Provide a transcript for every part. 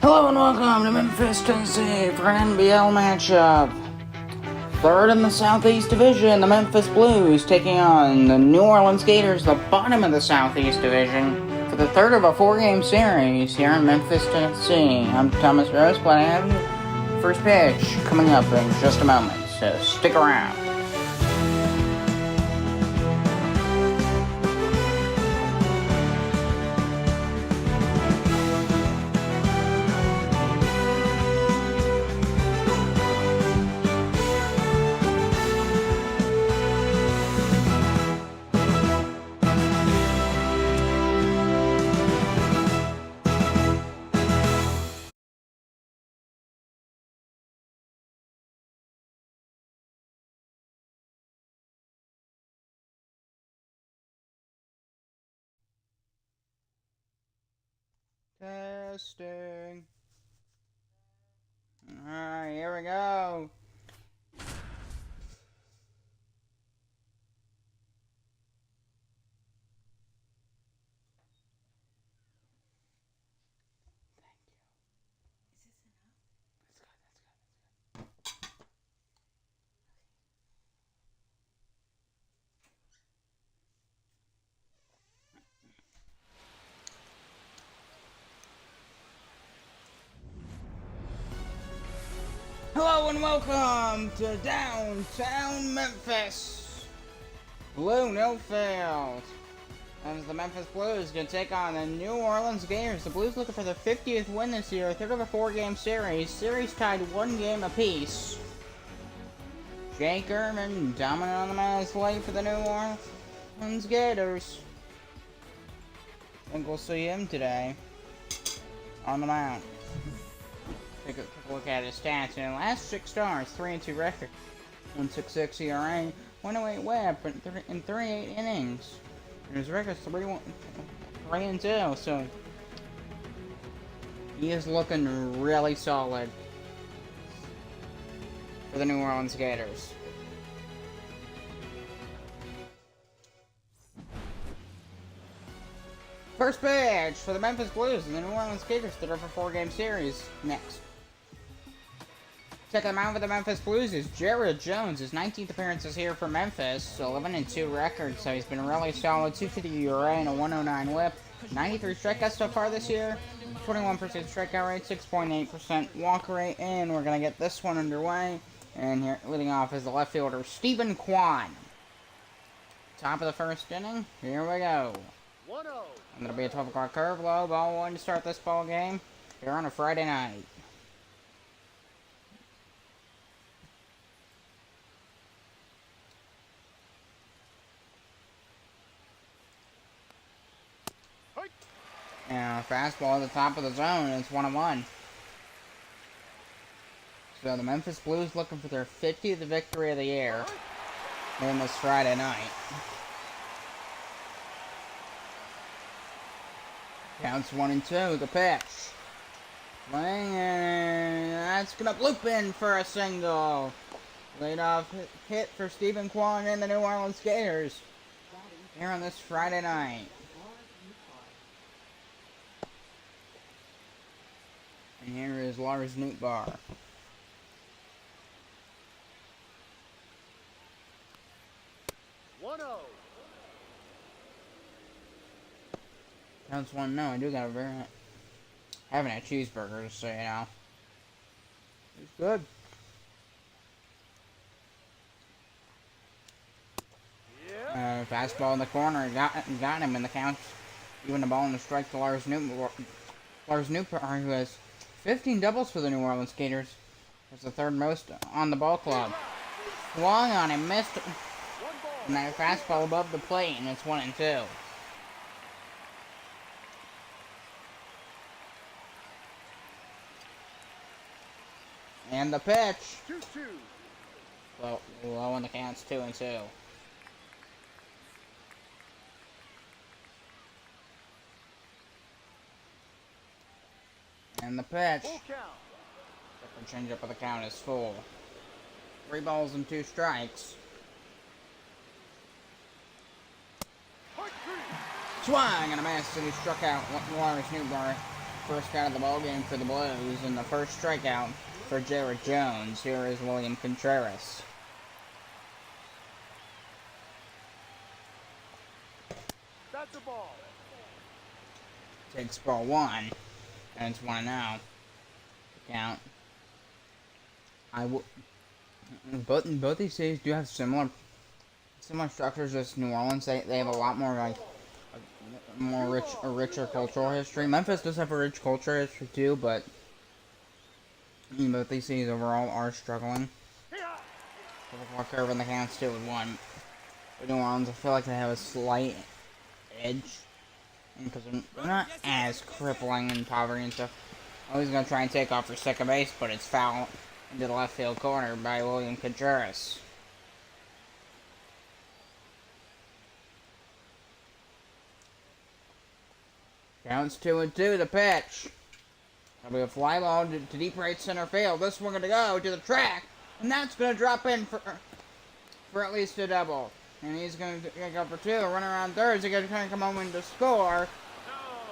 Hello and welcome to Memphis, Tennessee for an NBL matchup. Third in the Southeast Division, the Memphis Blues taking on the New Orleans Gators, the bottom of the Southeast Division, for the third of a four-game series here in Memphis, Tennessee. I'm Thomas Rose, but I have first pitch coming up in just a moment, so stick around. Testing. Alright, here we go. Hello and welcome to downtown Memphis. Blue Nilfield. As the Memphis Blues going to take on the New Orleans Gators. The Blues looking for their 50th win this year, third of a four-game series. Series tied one game apiece. Jake Erman dominant on the man's late for the New Orleans Gators. I think we'll see him today on the mound. Take a look at his stats. In the last 6 starts, 3-2 record, 1.66 ERA, 108 WHIP in 38 innings. And his record's 3-2, so he is looking really solid for the New Orleans Gators. First pitch for the Memphis Blues and the New Orleans Gators, third of a four-game series. Next. Checking them out for the Memphis Blues is Jared Jones. His 19th appearances here for Memphis. 11-2 record, so he's been really solid. 250 ERA and a 109 WHIP. 93 strikeouts so far this year. 21% strikeout rate, 6.8% walk rate, and we're going to get this one underway. And here, leading off is the left fielder, Stephen Kwan. Top of the first inning. Here we go. 1-0. I'm going to be a 12 o'clock curve, low, ball one to start this ball game here on a Friday night. And a fastball at the top of the zone, it's 1-1. So the Memphis Blues looking for their 50th victory of the year on this Friday night. Counts 1-2, the pitch. Swing, and that's going to bloop in for a single. Leadoff hit for Stephen Kwan and the New Orleans Gators here on this Friday night. And here is Lars Nootbaar. Counts 1-0. I do got a haven't had cheeseburgers, so you know. It's good. Fastball in the corner, got him in the count. Even the ball in the strike to Lars Nootbaar, who has 15 doubles for the New Orleans Gators. That's the third most on the ball club. Swung on him, missed. And that fastball above the plate, and it's 1-2. And the pitch. 2-2. Low on the counts, 2-2. And the pitch. Second changeup of the count is full. 3 balls and 2 strikes. Swing and a miss, and he struck out Lars Nootbaar First out of the ball game for the Blues, and the first strikeout for Jared Jones. Here is William Contreras. That's a ball. Takes ball one, and it's 1-0. Count. Both these cities do have similar structures as New Orleans. They have a lot more like a richer cultural history. Memphis does have a rich cultural history too, but both these cities overall are struggling. Ball curve in the count still with 1. But New Orleans, I feel like they have a slight edge because they're not as crippling in poverty and stuff. Oh, he's gonna try and take off for second base, but it's foul into the left field corner by William Contreras. Counts 2-2, the pitch. That'll be a fly ball to deep right center field. This one gonna go to the track, and that's gonna drop in for at least a double. And he's gonna go for 2, run around third. He's gonna come home in to score.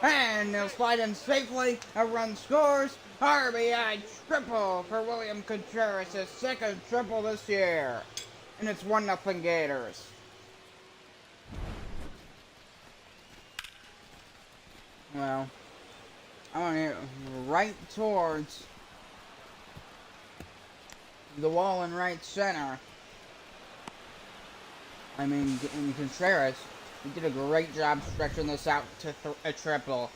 And they'll slide in safely. A run scores. RBI triple for William Contreras, his second triple this year. And it's 1-0 Gators. Well, I want to hit right towards the wall in right center. I mean, in Contreras, he did a great job stretching this out to a triple.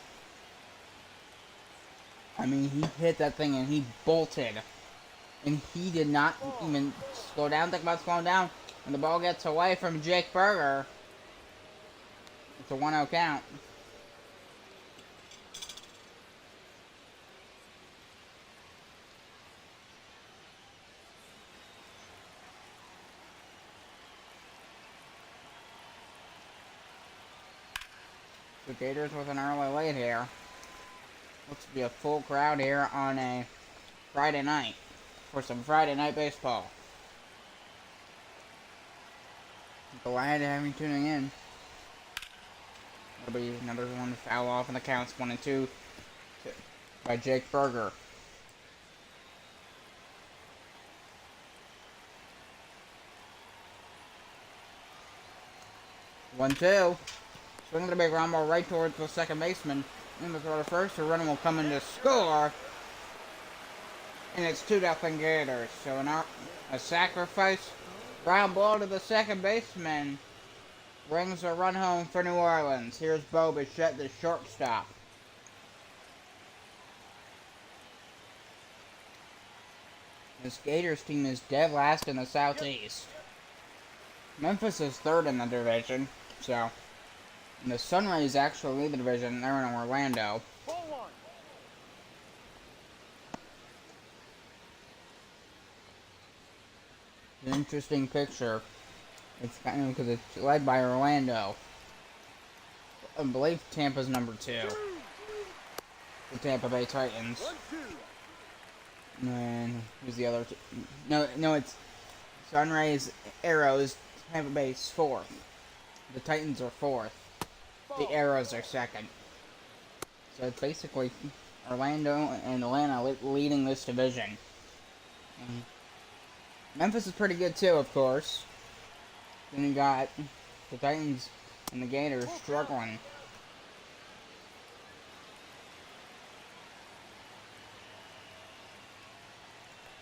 I mean, he hit that thing and he bolted. And he did not even slow down, think about slowing down. When the ball gets away from Jake Berger, it's a 1-0 count. The Gators with an early lead here. Looks to be a full crowd here on a Friday night for some Friday night baseball. Glad to have you tuning in. That'll be another one to foul off, and the count's 1-2 by Jake Berger. One, two. Swinging the big ground ball right towards the second baseman. In the throw to first, the runner will come in to score. And it's 2-0 Gators. So a sacrifice ground ball to the second baseman brings a run home for New Orleans. Here's Bo Bichette, the shortstop. This Gators team is dead last in the Southeast. Memphis is third in the division, so... And the Sunrays actually lead the division. They're in Orlando. An interesting picture. It's kind of because it's led by Orlando. I believe Tampa's number 2. The Tampa Bay Titans. And who's the other? No, it's Sunrays, Arrows. Tampa Bay's 4th. The Titans are 4th. The Arrows are 2nd. So it's basically Orlando and Atlanta leading this division. Memphis is pretty good too, of course. Then you got the Titans and the Gators struggling.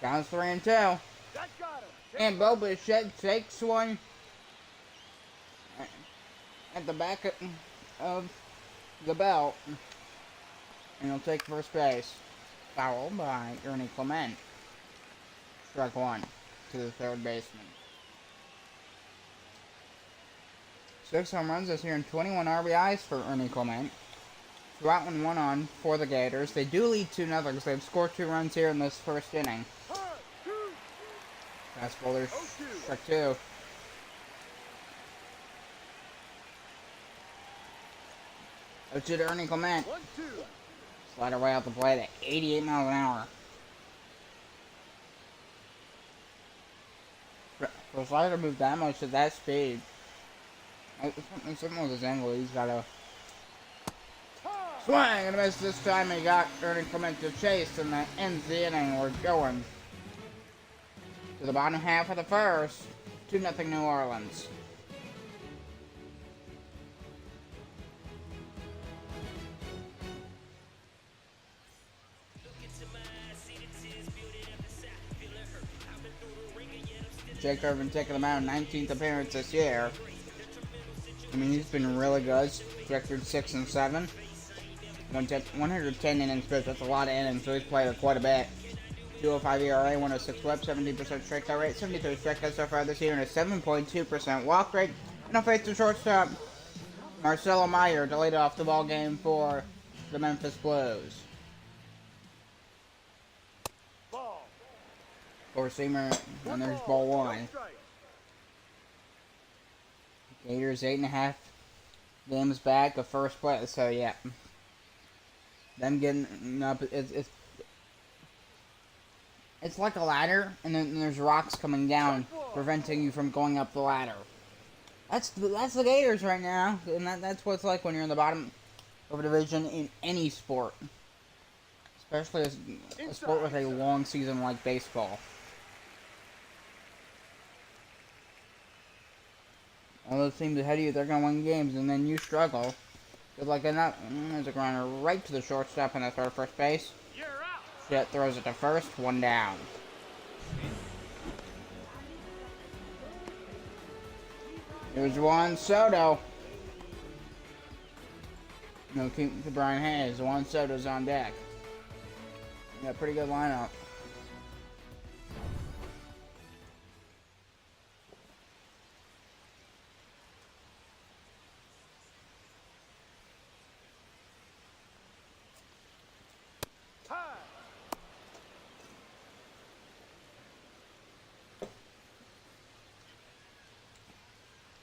Down 3-2. And Bo Bichette takes one at the back of the belt, and he'll take first base. Foul by Ernie Clement. Strike 1 to the third baseman. 6 home runs this year and 21 RBIs for Ernie Clement. 2 out and 1 on for the Gators. They do lead 2-0 because they've scored 2 runs here in this first inning. Fastball, there's strike 2. It's to Ernie Clement. Slider way out the plate at 88 miles an hour. For a slider to move that much at that speed, something with his angle, he's got to Swing and a miss this time. He got earning Clemente chase, and that ends the inning. We're going to the bottom half of the first. 2-0 New Orleans. Jake Irvin taking the mound, 19th appearance this year. I mean, he's been really good. Record 6-7. 110 innings pitched. That's a lot of innings, so he's played quite a bit. 2.05 ERA, 106 WHIP, 17% strikeout rate, 73 strikeouts so far this year, and a 7.2% walk rate. And a face to shortstop, Marcelo Meyer, to lead off the ball game for the Memphis Blues. Ball. Four-seamer, and there's ball one. Gators 8.5 games back of first place, so yeah. Them getting up, it's like a ladder, and then there's rocks coming down, preventing you from going up the ladder. That's the Gators right now, and that's what it's like when you're in the bottom of a division in any sport. Especially a sport with a long season like baseball. All those teams ahead of you, they're going to win games, and then you struggle. Good luck in that. There's a ground right to the shortstop, and that's our first base. Shit, throws it to first, one down. Here's Juan Soto. No, keep to Brian Hayes. Juan Soto's on deck. Yeah, pretty good lineup.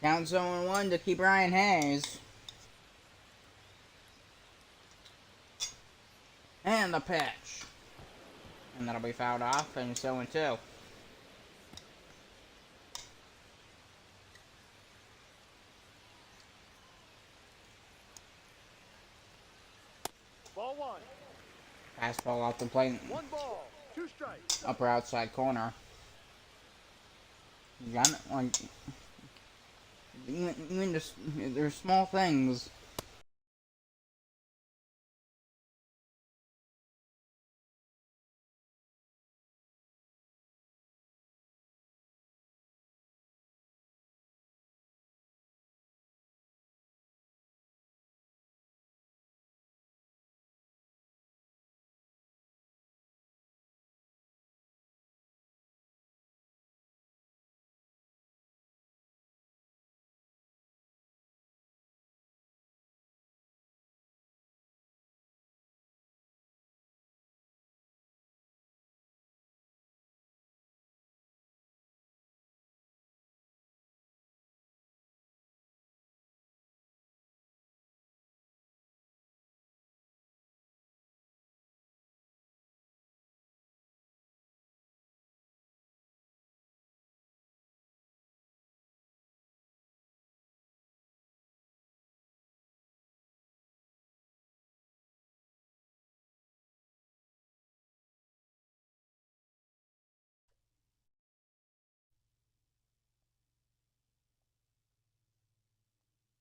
Count 0-1 to keep Brian Hayes. And the pitch. And that'll be fouled off, and 0-2. Ball one. Fastball off the plate. 1 ball, 2 strikes. Upper outside corner. You got it? Like, even just, there's small things.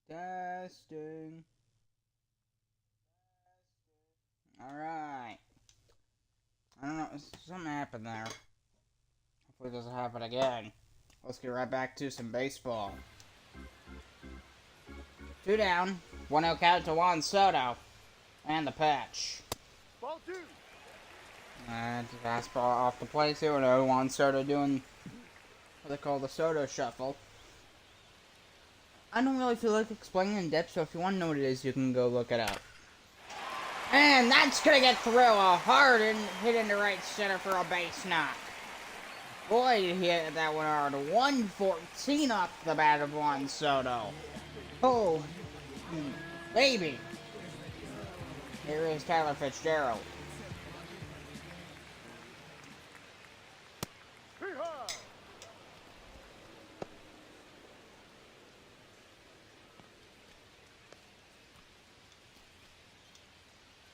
Testing. Alright. I don't know, something happened there. Hopefully it doesn't happen again. Let's get right back to some baseball. 2 down. 1-0 count to Juan Soto. And the pitch. Ball 2. And fastball off the plate. 2-0. Juan Soto doing what they call the Soto shuffle. I don't really feel like explaining in depth, so if you want to know what it is, you can go look it up. And that's going to get through a hard hit into right center for a base knock. Boy, he hit that one hard. 114 off the bat of Juan Soto. Oh, baby. Here is Tyler Fitzgerald.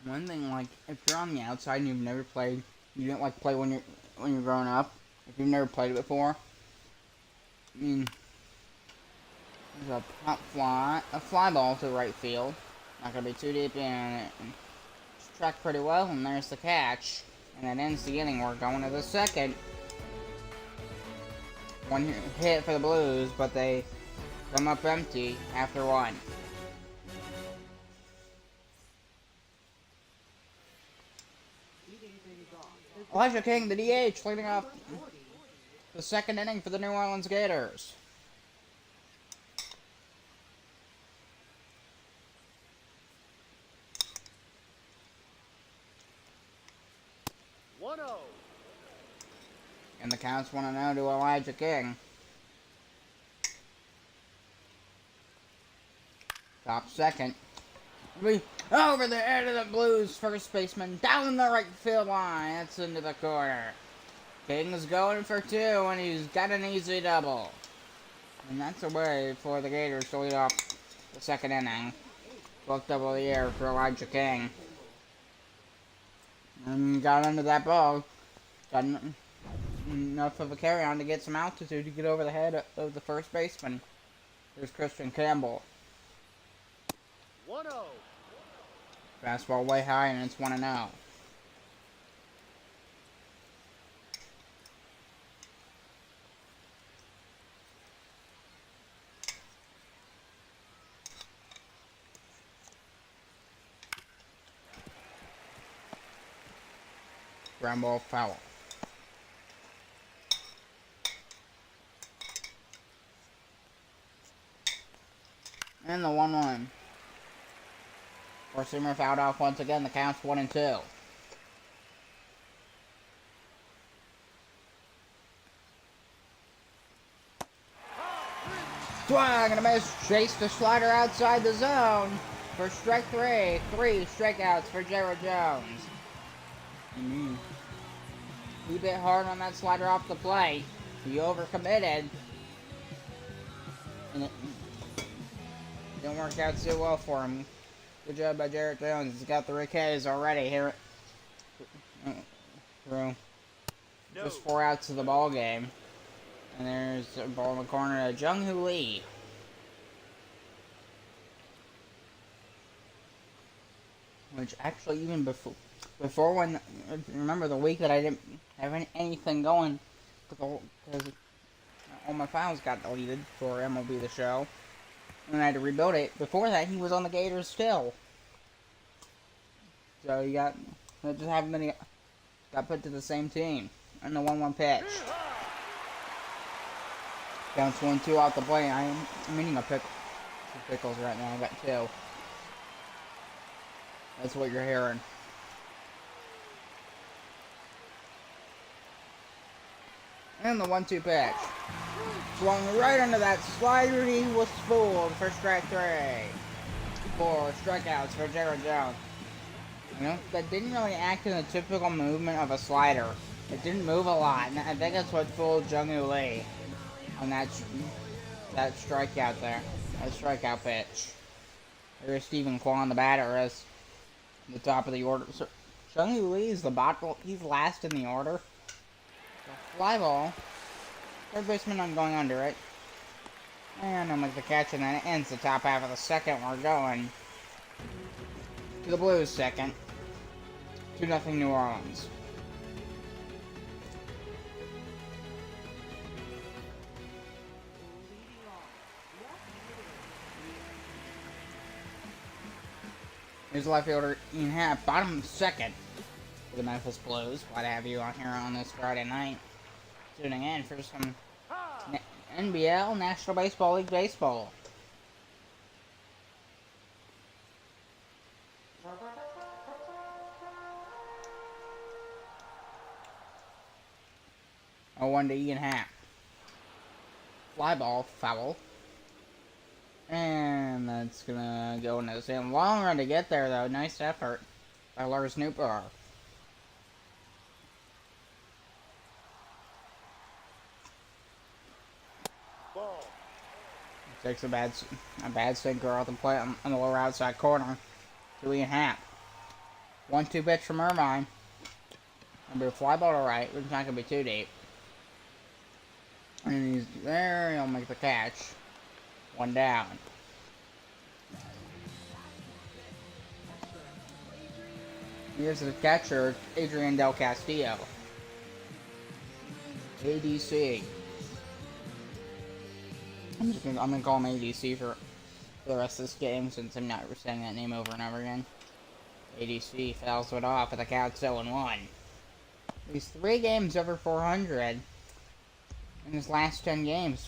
One thing, like, if you're on the outside and you've never played, you didn't like play when you're growing up. If you've never played it before, I mean, there's a fly ball to the right field. Not gonna be too deep in it. It's tracked pretty well, and there's the catch. And that ends the inning. We're going to the second. One hit for the Blues, but they come up empty after one. Elijah King, the DH, leading off the second inning for the New Orleans Gators. And the count's 1-0 to Elijah King. Top second. Over the head of the Blues first baseman, down the right field line. That's into the corner. King's going for two, and he's got an easy double. And that's a way for the Gators to lead off the second inning. 12th double of the year for Elijah King. And got under that ball. Got enough of a carry-on to get some altitude to get over the head of the first baseman. There's Christian Campbell. 1-0. Fastball way high, and it's 1-0. Ground ball foul. And the 1-1. Four-seamer fouled off once again. The count's 1-2. Swing and a miss. Chase the slider outside the zone for strike three. 3 strikeouts for Jared Jones. He bit hard on that slider off the plate. He overcommitted. And it didn't work out too well for him. Good job by Jared Jones. He's got 3 Ks already here through just 4 outs of the ball game. And there's a ball in the corner to Jung-Hoo Lee. Which actually, even before when, remember the week that I didn't have anything going because all my files got deleted for MLB The Show. And I had to rebuild it. Before that, he was on the Gators still. So you got, that just happened to got put to the same team. And the 1-1 pitch. Counts 1-2 off the plate. I'm eating pickles right now. I got 2. That's what you're hearing. And the 1-2 pitch. Swung right under that slider. He was fooled for strike 3. 4 strikeouts for Jared Jones. You know, that didn't really act in the typical movement of a slider. It didn't move a lot, and I think that's what fooled Jung-Hoo Lee on that strikeout there. That strikeout pitch. There's Stephen Kwan, the batter, is the top of the order. So Jung-Hoo Lee is the bottom. He's last in the order. So fly ball. Third baseman not going under it. And I'll make the catch, and then it ends the top half of the second. We're going to the Blues second. 2-0 New Orleans. Here's the left fielder Ian Happ, bottom second for the Memphis Blues. Glad to have you on here on this Friday night, tuning in for some NBL, National Baseball League baseball. A 1 to Ian Happ. Fly ball, foul. And that's gonna go into the same. Long run to get there, though. Nice effort by Lars Newbar. Ball. Takes a bad sinker off the plate on the lower outside corner to Ian Happ. 1-2 pitch from Irvine. Gonna be a fly ball to right, but it's not gonna be too deep. And he's there, he'll make the catch. 1 down. Here's the catcher, Adrian Del Castillo. ADC. I'm gonna call him ADC for the rest of this game since I'm not saying that name over and over again. ADC fouls it off with a count 0-1. He's 3 games over 400 in his last 10 games.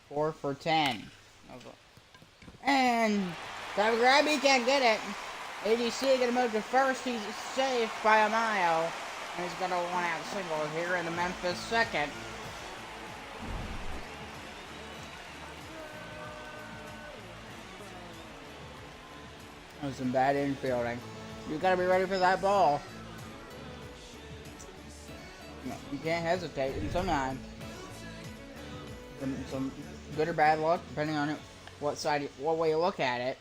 4 for 10. And that grab, he can't get it. ADC gonna move to first. He's safe by a mile. And he's got a 1-out single here in the Memphis second. That was some bad infielding. You gotta be ready for that ball. You can't hesitate. And sometimes, some good or bad luck, depending on what way you look at it.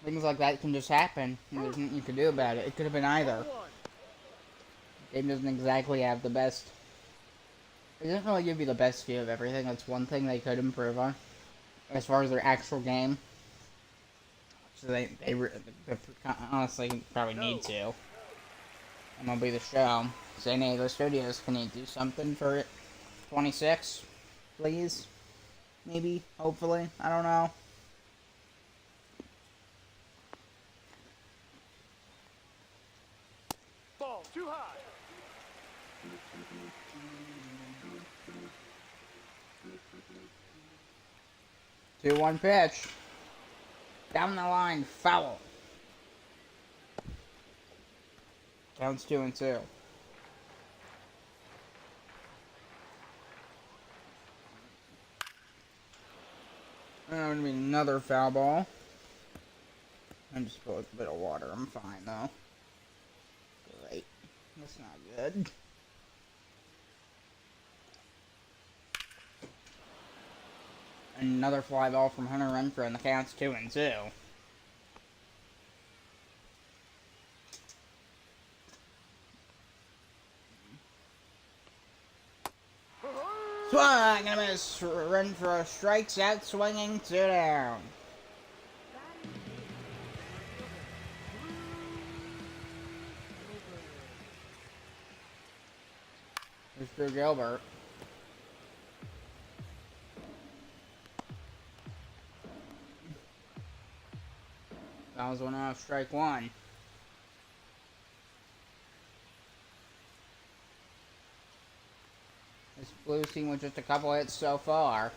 Things like that can just happen. There's nothing you can do about it. It could have been either. The game doesn't exactly have the best. It doesn't really give you the best view of everything. That's one thing they could improve on, as far as their actual game. So they honestly probably need to. MLB The Show. San Diego Studios, can you do something for it? 26, please? Maybe, hopefully, I don't know. Ball too high. 2-1 pitch. Down the line, foul. Counts 2-2. Gonna be another foul ball. I just put a bit of water. I'm fine though. Great. That's not good. Another fly ball from Hunter Renfroe, and the count's 2-2. Swing and a miss. Renfroe strikes out, swinging, 2 down. Here's Drew Gilbert. That was 1 off, strike 1. This Blues team with just a couple hits so far.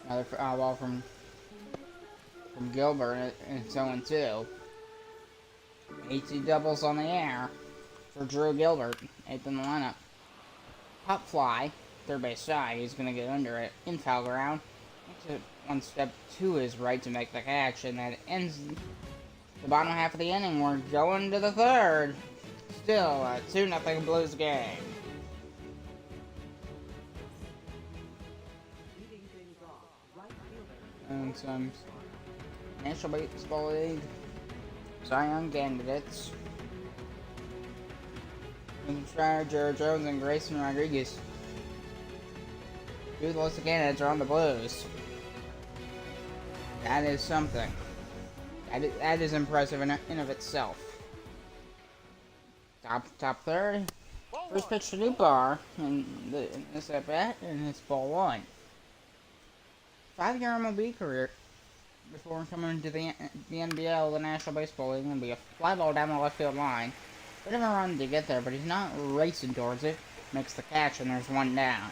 Another foul ball from Gilbert, and it's 0-2. 18 doubles on the air for Drew Gilbert, 8th in the lineup. Pop fly, third base side. He's going to get under it in foul ground. One step to his right to make the catch, and that ends the bottom half of the inning. We're going to the third. Still a 2-0 Blues game. And some National Baseball League Cy Young candidates. Strider, Jared Jones, and Grayson Rodriguez. 2 of the list of candidates are on the Blues. That is something. That is impressive in of itself. Top third. First pitch to Newbar in this at bat, and it's ball 1. 5-year MLB career before coming to the NBL, the National Baseball League. Gonna be a fly ball down the left field line. Bit of a run to get there, but he's not racing towards it. Makes the catch, and there's 1 down.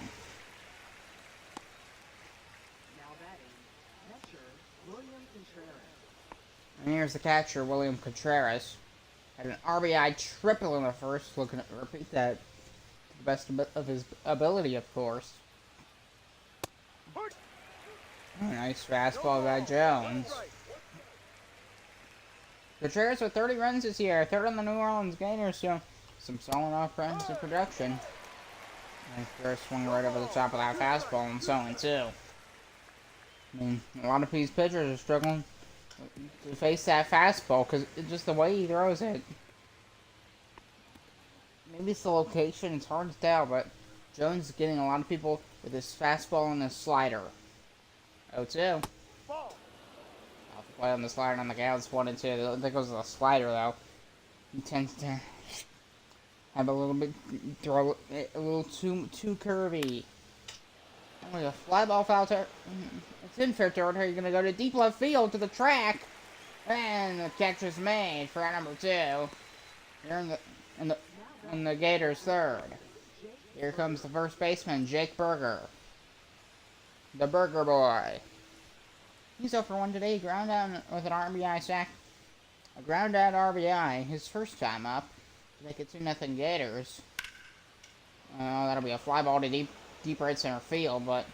And here's the catcher, William Contreras. Had an RBI triple in the first. Looking to repeat that to the best of his ability, of course. Oh, nice fastball by Jones. Contreras with 30 runs this year. 3rd on the New Orleans Gators, so some solid offensive production. And Contreras swung right over the top of that fastball, and 0-2. I mean, a lot of these pitchers are struggling to face that fastball, because just the way he throws it. Maybe it's the location, it's hard to tell, but Jones is getting a lot of people with his fastball and his slider. 0-2. Ball. I'll play on the slider on the counts 1-2. I don't think it was the slider though. He tends to have a little bit, throw it a little too curvy. Only a fly ball foul turn. It's in fair territory. You're gonna go to deep left field to the track, and the catch is made for out number 2. Here in the Gators' third. Here comes the first baseman, Jake Berger. The Burger Boy. He's 0 for 1 today. Ground out with an RBI sack. A ground out RBI. His first time up. To make it 2-0 Gators. That'll be a fly ball to deep right center field, but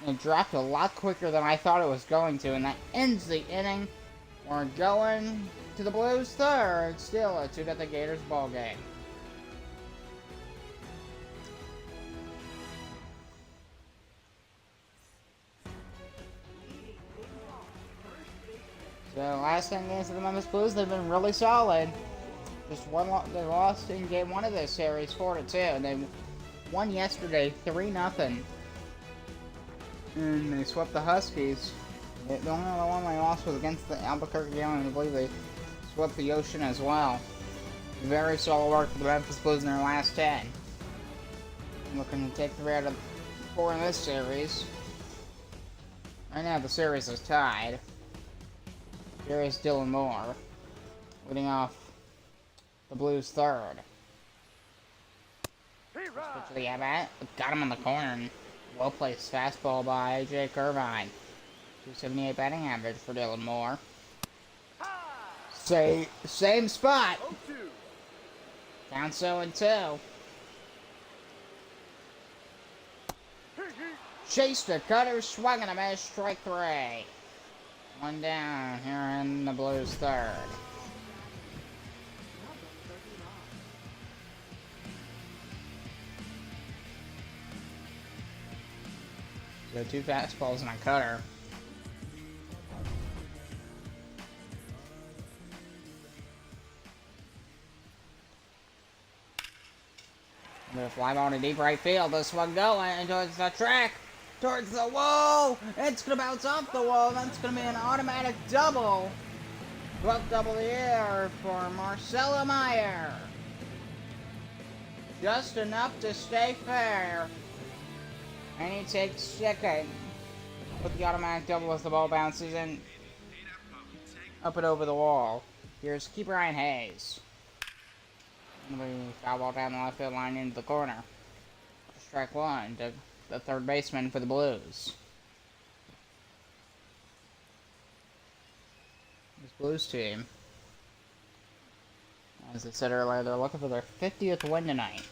it dropped a lot quicker than I thought it was going to, and that ends the inning. We're going to the Blues' third. Still a 2-0 Gators ball game. So, last 10 games of the Memphis Blues, they've been really solid. Just one, they lost in game 1 of this series, 4-2, and they won yesterday, 3-0. And they swept the Huskies. The only other one they lost was against the Albuquerque Island, and I believe they swept the Ocean as well. Very solid work for the Memphis Blues in their last 10. Looking to take 3 out of 4 in this series. Right now the series is tied. Darius Dylan Moore leading off the Blues' third. Pitch to the at-bat. Got him in the corner. And well-placed fastball by Jake Irvine. 278 batting average for Dylan Moore. Same spot. Down 0-2. Chased the cutter, swung and a miss, strike 3. 1 down here in the Blues' third. So 2 fastballs and a cutter. The fly ball to deep right field. This one going towards the track, towards the wall. It's gonna bounce off the wall. That's gonna be an automatic double. 12th double of the year for Marcelo Meyer. Just enough to stay fair. And he takes second with the automatic double as the ball bounces in up and over the wall. Here's keeper Ryan Hayes. Foul ball down the left field line into the corner. Strike 1 to the third baseman for the Blues. This Blues team, as I said earlier, they're looking for their 50th win tonight.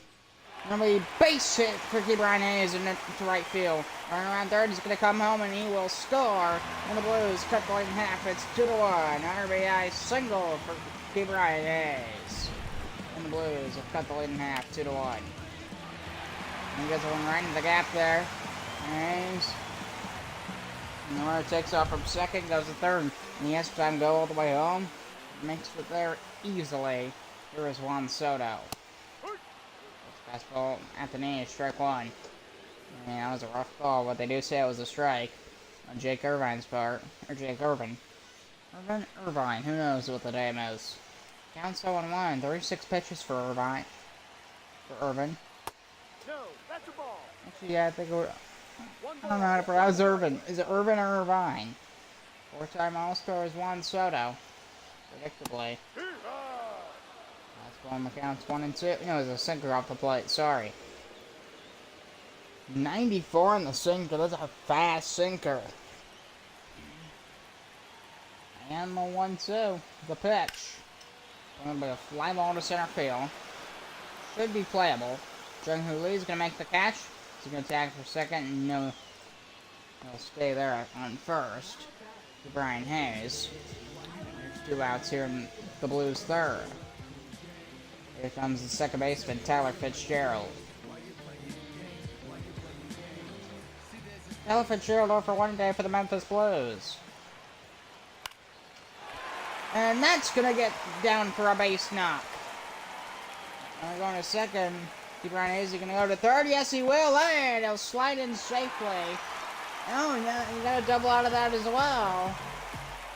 Normally base hit for keeper Ryan Hayes into right field. Running around third, he's going to come home and he will score. And the Blues cut the lead in half. It's 2-1. RBI single for keeper Ryan Hayes. And the Blues have cut the lead in half, 2-1. He gets one right into the gap there. Hayes. And the runner takes off from second, goes to third. And he has time to go all the way home. Makes it there easily. Here is Juan Soto. Fastball at the knee, strike 1. And that was a rough call, but they do say it was a strike on Jake Irvine's part. Or Jake Irvine. Irvine, who knows what the name is. Count 0-1, 36 pitches for Irvine. No, that's a ball. Actually, yeah, I think I don't know how to pronounce Irvin. Is it Irvin or Irvine? 4-time All-Star is Juan Soto. Predictably. Last one, the count's 1-2. No, it was a sinker off the plate, sorry. 94 on the sinker, that's a fast sinker. And the 1-2, the pitch. Going to be a fly ball to center field. Should be playable. Jung-Hoo Lee's going to make the catch. He's going to tag for second. No, he'll stay there on first. To Brian Hayes. There's 2 outs here in the Blues' third. Here comes the second baseman, Tyler Fitzgerald. Tyler Fitzgerald 0 for 1 today for the Memphis Blues. And that's gonna get down for a base knock. Going to second. Keep Ryan Hayes. He gonna go to third. Yes, he will. And he'll slide in safely. Oh, you got a double out of that as well.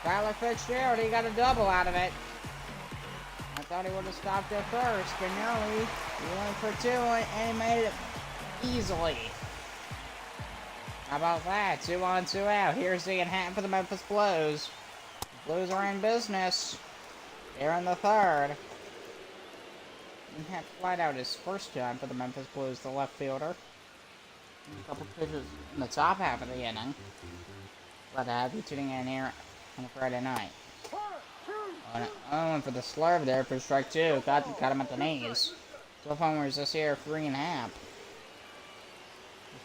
Tyler Fitzgerald, he got a double out of it. I thought he would have stopped it first, but no, he went for two and he made it easily. How about that? 2 on, 2 out. Here's the hat for the Memphis Blues. Blues are in business. They're in the third. Didn't have to fly out his first time for the Memphis Blues, the left fielder. A couple pitches in the top half of the inning. Glad to have you tuning in here on a Friday night. Oh, and for the slurve there for strike 2. Got him at the knees. Cliff homers this here, 3.5.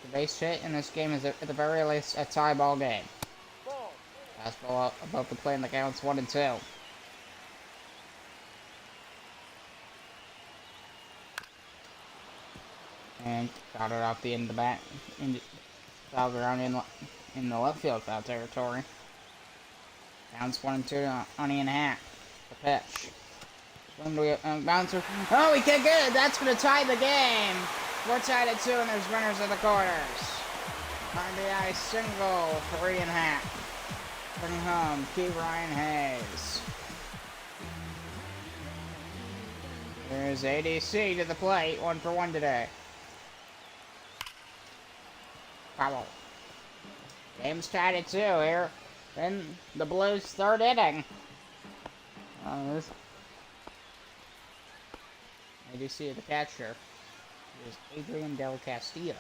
The base hit in this game is at the very least a tie ball game. Fastball above the plate and the count's 1 and 2. And got it off the end of the bat. Foul ground in the left field foul territory. Bounce 1 and 2 on Ian Hack. The pitch. Bouncer. Oh, he can't get it. That's going to tie the game. We're tied at 2 and there's runners at the corners. RBI single for Ian Hack. Bring home. Keep Ryan Hayes. There's ADC to the plate. 1 for 1 today. Foul. Game's tied at 2 here. Then the Blues' third inning. This ADC of the catcher is Adrian Del Castillo.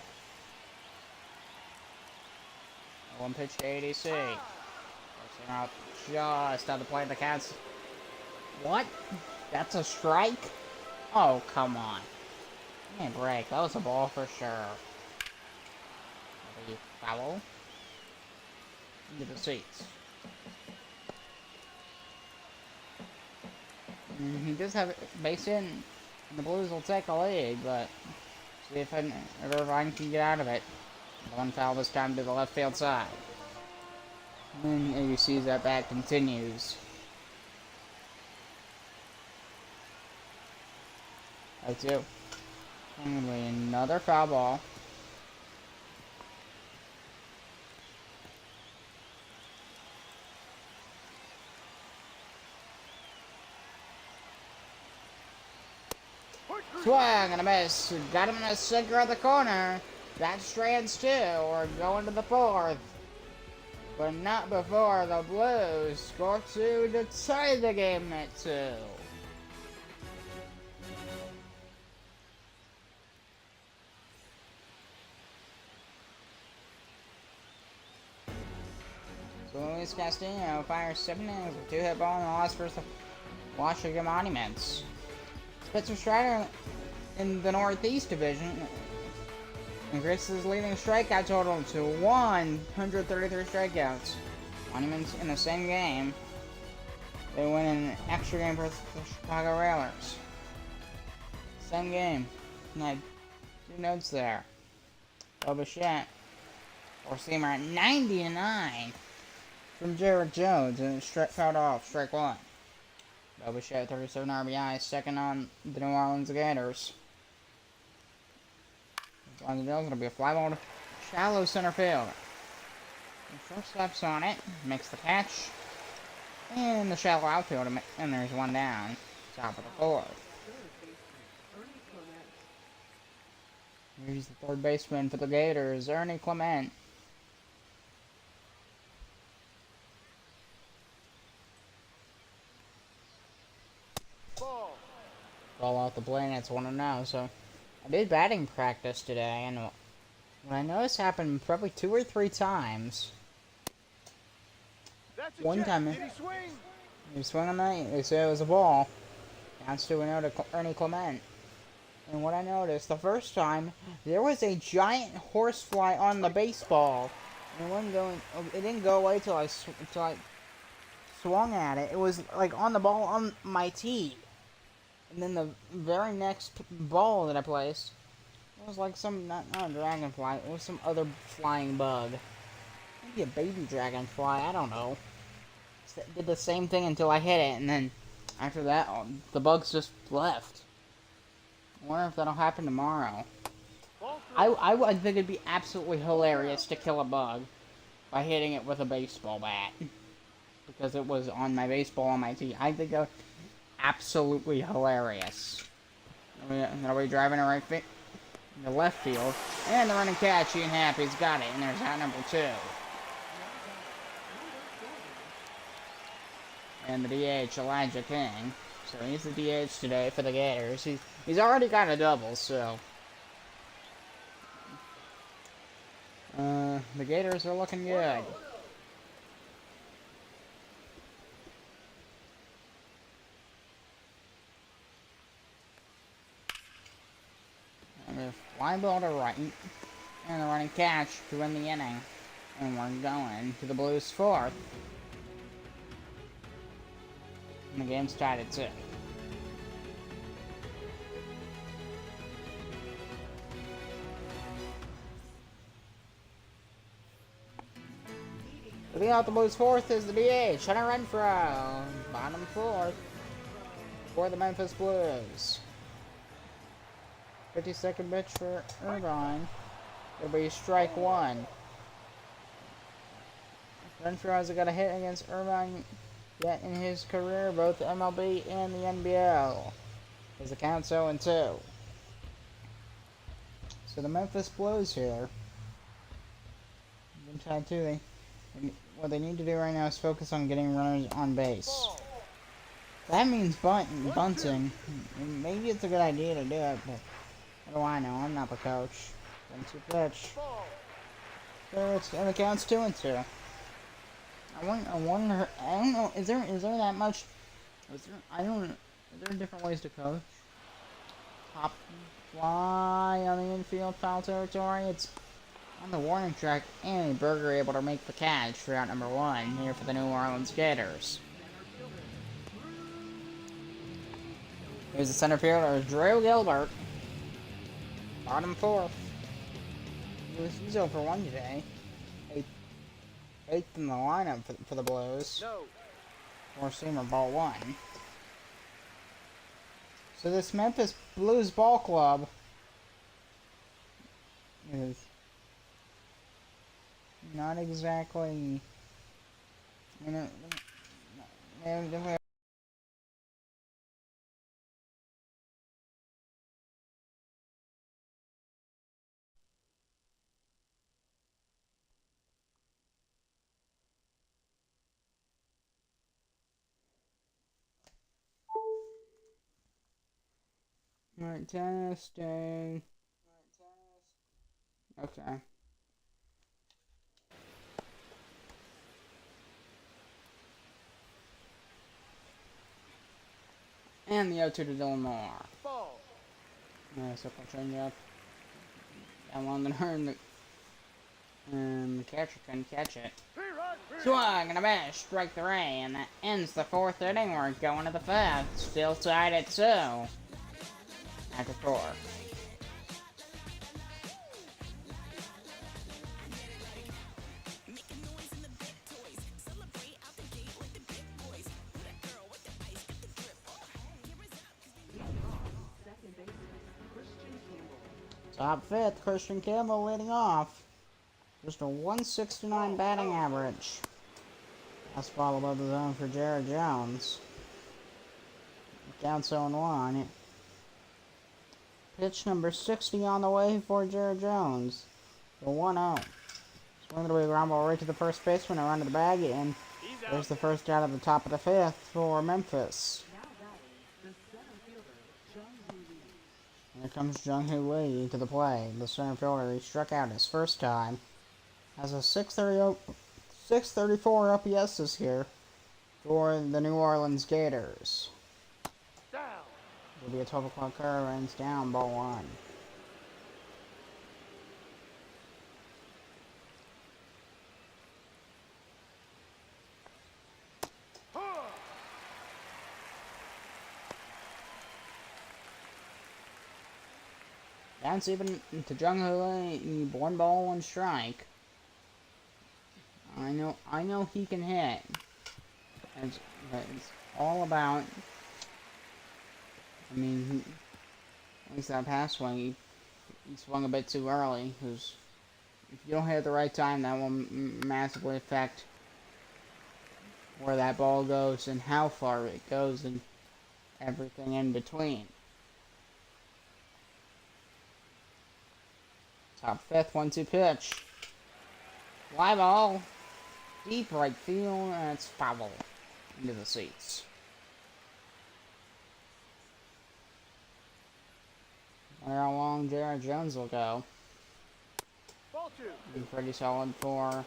1 pitch to ADC. Passing out just out the plate. The Cats. What? That's a strike? Oh, come on. Can't break. That was a ball for sure. Foul. Into the seats. He does have base in, and the Blues will take a lead, but see if Irvine can get out of it. One foul this time to the left field side. And then ABC's at bat continues. I do. Anyway, another foul ball. Swing and a miss. Got him in the sinker of the corner. That strands 2. We're going to the 4th. But not before the Blues score 2 to tie the game at 2. So Luis Castillo fires 7 innings with 2 hit ball and a loss versus the Washington Monuments. Spencer Strider in the Northeast Division increases his leading strikeout total to 133 strikeouts. Monuments in the same game. They win in an extra game versus the Chicago Railers. Same game. And I had 2 notes there. Bichette, four-seamer at 99 from Jared Jones, and fouled off, strike 1. Bichette, 37 RBI, second on the New Orleans Gators. It's going to be a fly ball to shallow center field. The short steps on it, makes the catch, and the shallow outfield, and there's 1 down. Top of the 4th. Here's the third baseman for the Gators, Ernie Clement. Ball off the plane, it's 1-0. So I did batting practice today, and what I noticed happened probably 2 or 3 times. One time he swung on that, they said it was a ball. Counts 2-0 to Ernie Clement. And what I noticed, the first time, there was a giant horsefly on the baseball. And it didn't go away till I swung at it. It was like on the ball on my tee. And then the very next ball that I placed, it was like some, not a dragonfly, it was some other flying bug. Maybe a baby dragonfly, I don't know. did the same thing until I hit it, and then after that, the bugs just left. I wonder if that'll happen tomorrow. I think it'd be absolutely hilarious to kill a bug by hitting it with a baseball bat. Because it was on my baseball on my tee. I think that would be absolutely hilarious. Are we driving to right field? The left field. And the running catch, Ian Happy's got it. And there's out number 2. And the DH, Elijah King. So he's the DH today for the Gators. He's already got a double, so... the Gators are looking good. And a fly ball to right. And the running catch to win the inning. And we're going to the Blues' 4th. And the game's tied at 2. Leading out the Blues' 4th is the DH, Hunter Renfroe, bottom 4th for the Memphis Blues. 52nd pitch for Irvine. It'll be strike 1. Renfroe hasn't got a hit against Irvine yet in his career, both the MLB and the NBL. As the count's 0-2. So the Memphis Blues here. Tied 2. What they need to do right now is focus on getting runners on base. That means bunting. Maybe it's a good idea to do it, but what do I know? I'm not the coach. 1-2 pitch. So and the count's 2-2. I wonder. I don't know. Is there that much? Is there different ways to coach? Top fly on the infield foul territory. It's on the warning track. Andy Berger able to make the catch for out number 1 here for the New Orleans Gators. Here's the center fielder, Drew Gilbert. Bottom 4th. He's 0 for 1 today. Eighth in the lineup for the Blues. No. Four-seamer, ball 1. So this Memphis Blues ball club is not exactly... I mean, definitely. Alright, testing. Okay. And the 0-2 to Dylan Moore. Ball. Circle change up. Down on the turn. The catcher couldn't catch it. Swung and a miss, strike 3, and that ends the 4th inning. We're going to the 5th. Still tied at 2. After 4. Top 5th, Christian Campbell leading off. Just a 169 batting average. That's followed above the zone for Jared Jones. Down 0-1. Pitch number 60 on the way for Jared Jones. The 1-0. Swing the way ground ball right to the first baseman and run to the bag, and there's the first out of the top of the 5th for Memphis. Here comes Jung-Hoo Lee to the play. The center fielder, he struck out his first time. Has a 634 OPS this year for the New Orleans Gators. Down. It'll be a 12 o'clock curve, and it's down, ball 1. That's even to Jung-Hoo Lee, 1 ball, 1 strike. I know he can hit. It's all about. I mean, at least that pass swing, he swung a bit too early. Because if you don't hit at the right time, that will massively affect where that ball goes and how far it goes and everything in between. Top fifth, 1-2 pitch. Fly ball, deep right field, and it's foul into the seats. Wonder how long Jared Jones will go. Ball two. Be pretty solid for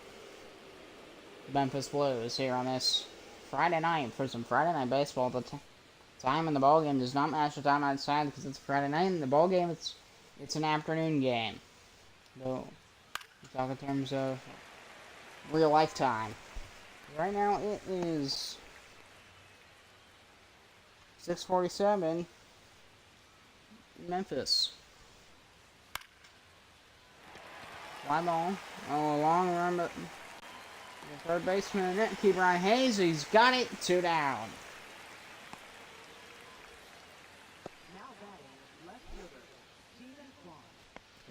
Memphis Blues here on this Friday night for some Friday night baseball. The time in the ball game does not match the time outside because it's Friday night. In the ball game, it's an afternoon game. Though we talk in terms of real life time. Right now it is 6:47. Memphis. Fly ball. Oh, a long run, but the third baseman, keeper on Hayes. He's got it. 2 down.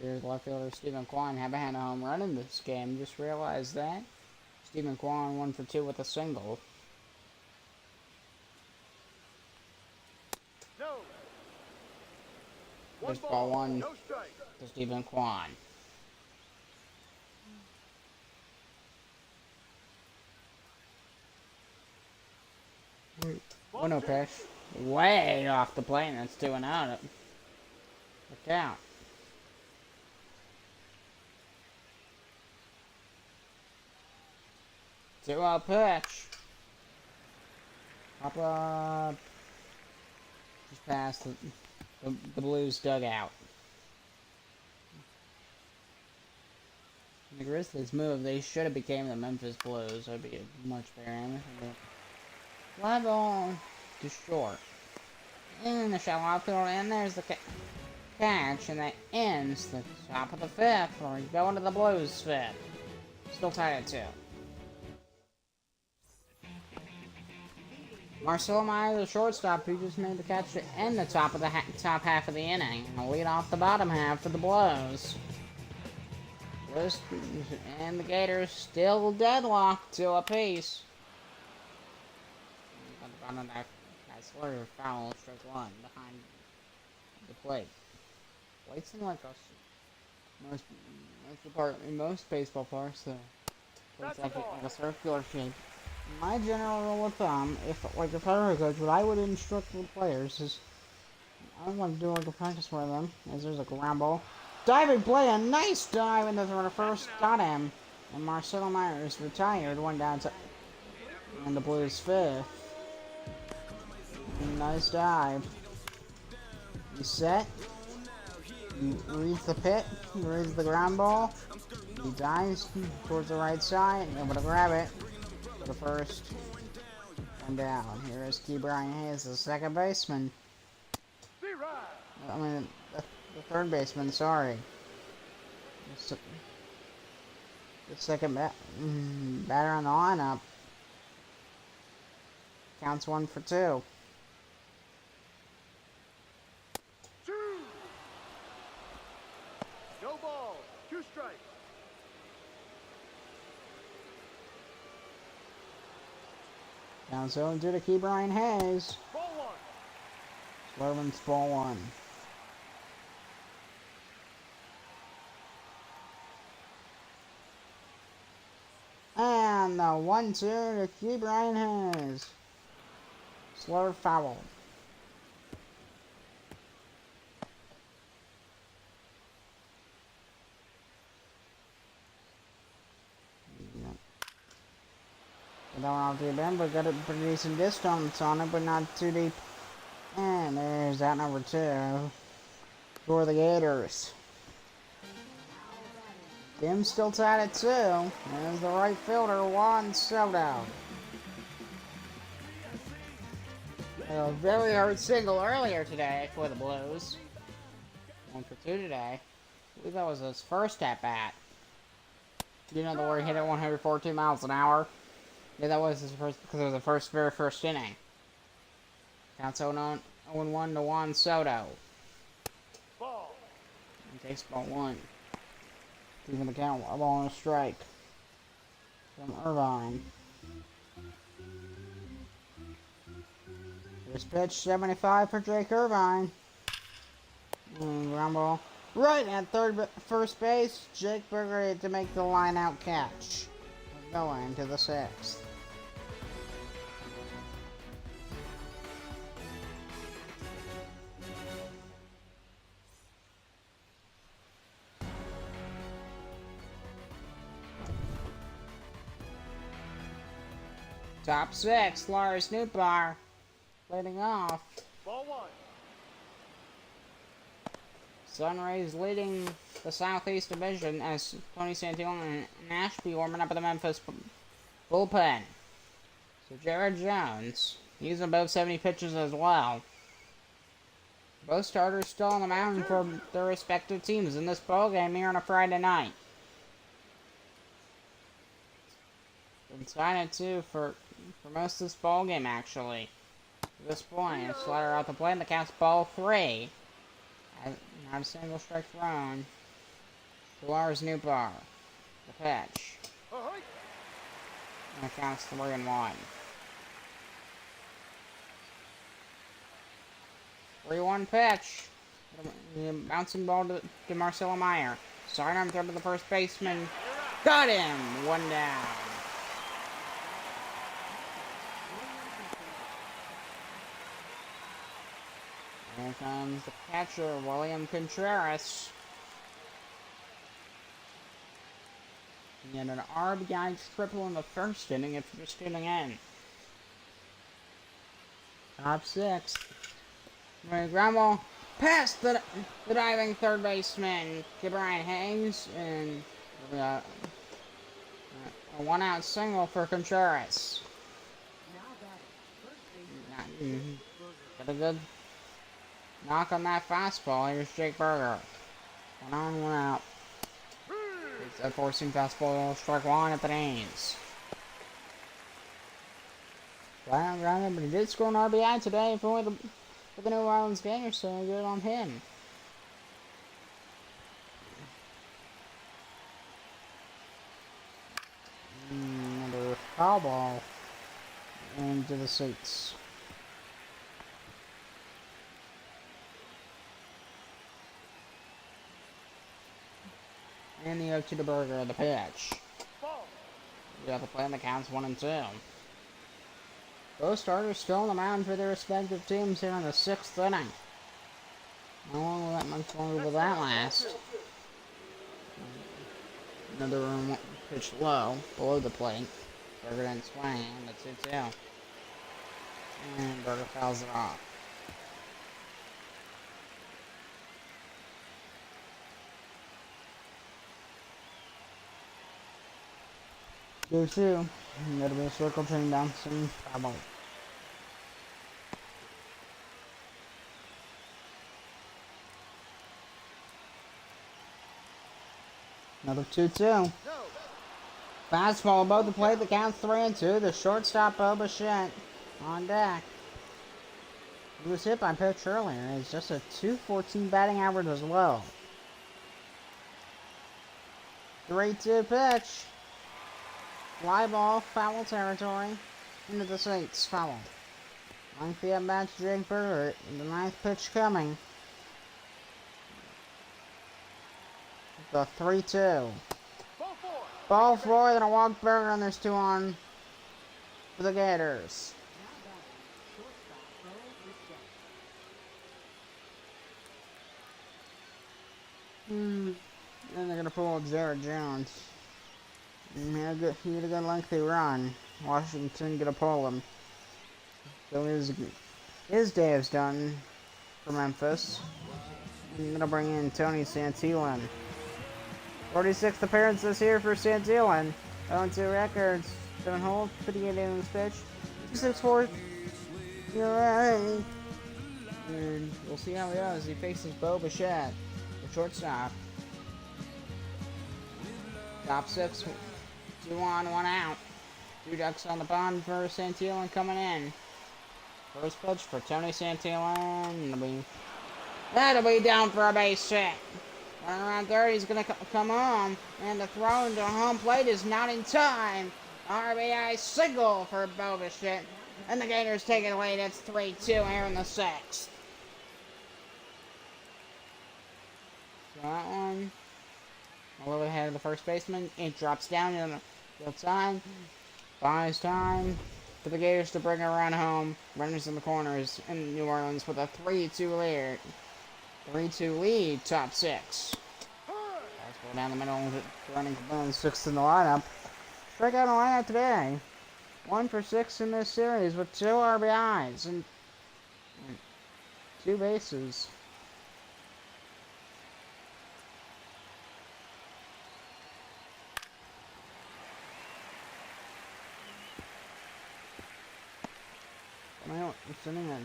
Here's left fielder Stephen Kwan. Haven't had a home run in this game. Just realized that. Stephen Kwan 1 for 2 with a single. No. Here's ball 1 No strike. to Stephen Kwan. 1-0 pitch. Way off the plate, and that's 2-0. The count. Two-out pitch. Up, just past the Blues dugout. The Grizzlies move. They should have became the Memphis Blues. That'd be a much better answer. Fly ball to short. In the shallow outfield, and there's the catch, and that ends the top of the fifth. We're going to the Blues fifth. Still tied at 2. Marcelo Meyer, the shortstop, who just made the catch to end the top of the top half of the inning. And lead off the bottom half for the Blues. And the Gators still deadlocked 2 apiece. On that slur foul, strike 1 behind the plate. Plates seem like most baseball parks, the plates like a circular shape. My general rule of thumb, if I were a coach, what I would instruct the players is, I would like to do like a practice for them, as there's like a ground ball. Diving play, a nice dive into the first, got him. And Marcelo Myers retired, 1 down to and the Blues 5th. Nice dive. You set. He reads the pit. He reads the ground ball. He dives towards the right side. Able to grab it. For the first. 1 down. Here is Key Brian Hayes, the second baseman. I mean, the third baseman, sorry. The second batter on the lineup. Counts 1 for 2. No ball. 2 strikes. Down 0-2 to Key Brian Hayes. Ball 1. Slurman's ball 1. And the 1-2 to Key Brian Hayes. Slur foul. Don't have to bend, but got a pretty decent distance on it, but not too deep. And there's that number 2 for the Gators. Tim still tied at 2. There's the right fielder, Juan Soto. A very hard single earlier today for the Blues. 1 for 2 today. I believe that was his first at bat. You know the word hit at 142 miles an hour. Yeah, that was his first, because it was the very first inning. Counts 0-1 to Juan Soto. Ball. And takes ball one. Even the count, a ball and a strike. From Irvine. First pitch, 75 for Jake Irvine. And ground ball. Right at first base, Jake Berger had to make the line out catch. Going to the sixth. Top six, Lars Newbar leading off. Ball one. Sunrays leading the Southeast Division as Tony Santillan and Ashby warming up at the Memphis bullpen. So Jared Jones, he's above 70 pitches as well. Both starters still on the mound for their respective teams in this ballgame here on a Friday night. Been silent too for most of this ballgame actually. At this point, a slider out the plate and the count's ball 3. Not a single strike thrown to Lars Newbar. The pitch. And the count's 3-1. 3-1 pitch. Bouncing ball to Marcelo Meyer. Sidearm throw to the first baseman. Got him! 1 down. Here comes the catcher, William Contreras. He had an RBI triple in the first inning if you're just tuning in. Top six. Ground ball past the diving third baseman, Brian Hayes, and a 1-out single for Contreras. Got a good knock on that fastball. Here's Jake Berger. 1 on, 1 out. It's a forcing fastball, strike 1 at the knees. Right on ground, but he did score an RBI today for the New Orleans Gators, so good on him. Another foul ball into the seats. And the 0-2 to Berger, the pitch. We got the play, and the count's 1-2. Both starters still on the mound for their respective teams here in the 6th inning. How long will that much longer will that last? Another one pitched low, below the plate. Berger didn't swing, the 2-2. And Berger fouls it off. Go two. That'll be a circle turning down some foul. Another 2-2. Fastball above the plate. The count's 3-2. The shortstop Bo Bichette on deck. He was hit by a pitch earlier. It's just a .214 batting average as well. 3-2 pitch. Fly ball, foul territory, into the seats, foul. Lengthy at bat to Jake Berger, the 9th pitch coming. The 3-2. Ball 4, then a walk Berger, and there's 2 on for the Gators. Then they're going to pull Jared Jones. He had a good lengthy run. Washington gonna pull him. So his day is done for Memphis. I'm gonna bring in Tony Santillan. 46th appearance this year for Santillan. 0-2 records. 7 holes, 58 innings pitched. 2.64 ERA. And we'll see how he does. He faces Bo Bichette, the shortstop. Top 6. 2 on, 1 out. Two ducks on the pond for Santillan coming in. First pitch for Tony Santillan. That'll be down for a base hit. Running around third, he's going to come home. And the throw into home plate is not in time. RBI single for Bobishit. And the Gators take it away. That's 3-2 here in the sixth. So that one, a little ahead of the first baseman. It drops down in the field side. Buys time for the Gators to bring it around home. Runners in the corners in New Orleans with a 3-2 lead. 3-2 lead, top six. Fastball down the middle, running for sixth in the lineup. Strikeout in the lineup today. 1 for 6 in this series with 2 RBIs and 2 bases. Sending a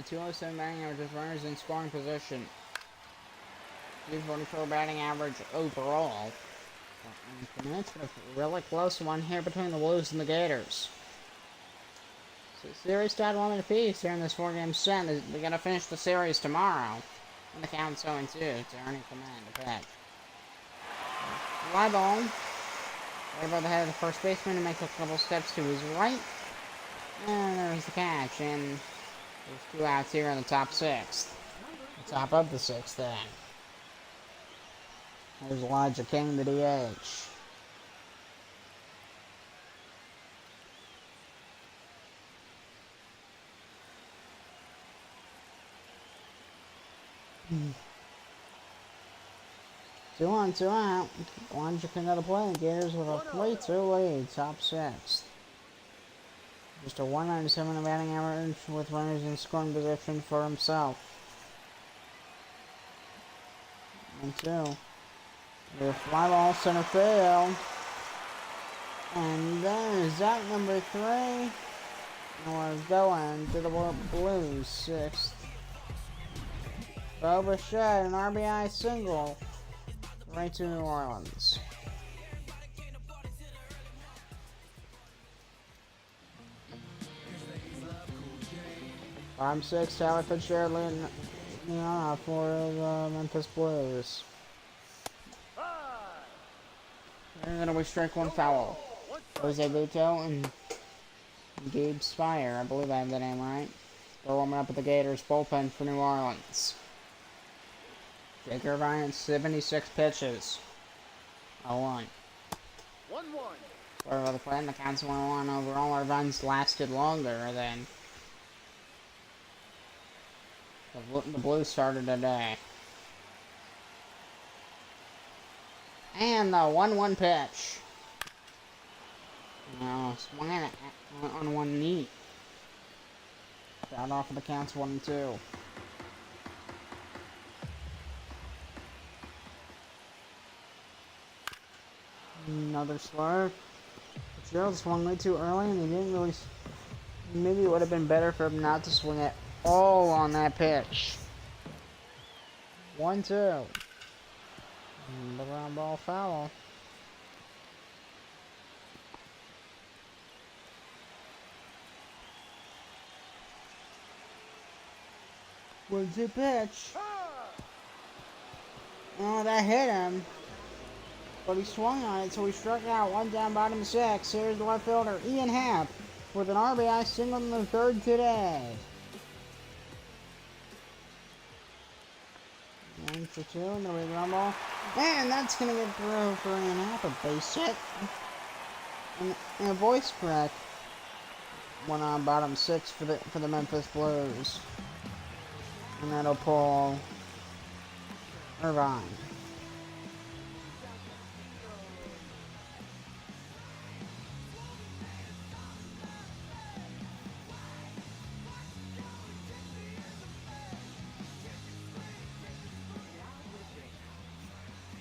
207 batting average with runners in scoring position. 244 batting average overall. It's a really close one here between the Blues and the Gators. So the series tied 1 apiece here in this 4-game set. They're going to finish the series tomorrow. And the count's 0-2 to Ernie Clement to pitch. Fly ball. Right above the head of the first baseman to make a couple steps to his right. And there's the catch. And there's 2 outs here in the top 6th. The top of the 6th then. There's Elijah King, the DH. Two on, 2 out. Elijah King out of play. Gators with a 3-2 lead, top 6th. Just a 197 batting average with runners in scoring position for himself. 1-2. The fly ball center field. And then is that number 3. And we're going to the Blues 6th. Bo Bichette, an RBI single. Right to New Orleans. Bottom 6, Tyler Fitzgerald leading for the Memphis Blues. And then we strike 1 foul. Jose Buto and Gabe Spire, I believe I have the name right. They're warming up with the Gators bullpen for New Orleans. Jake Irvine, 76 pitches. 0-1. 1-1. For the play, the count's 1-1 overall. Irvine's lasted longer than the Blues started today. And the 1-1 pitch. No, swung at it on 1 knee. Fouled off of the counts 1-2. Another slurve. Gerald swung way too early and he didn't really. Maybe it would have been better for him not to swing at all on that pitch. 1-2. The ground ball foul. What's the pitch? Oh, that hit him. But he swung on it, so he struck out. 1 down, bottom 6. Here's the left fielder, Ian Happ, with an RBI single in the 3rd today. 1 for 2, and there'll be a ground ball. And that's going to get through for Ian Happ, a base hit. And a voice crack. 1 on bottom 6 for the Memphis Blues. And that'll pull Irvine.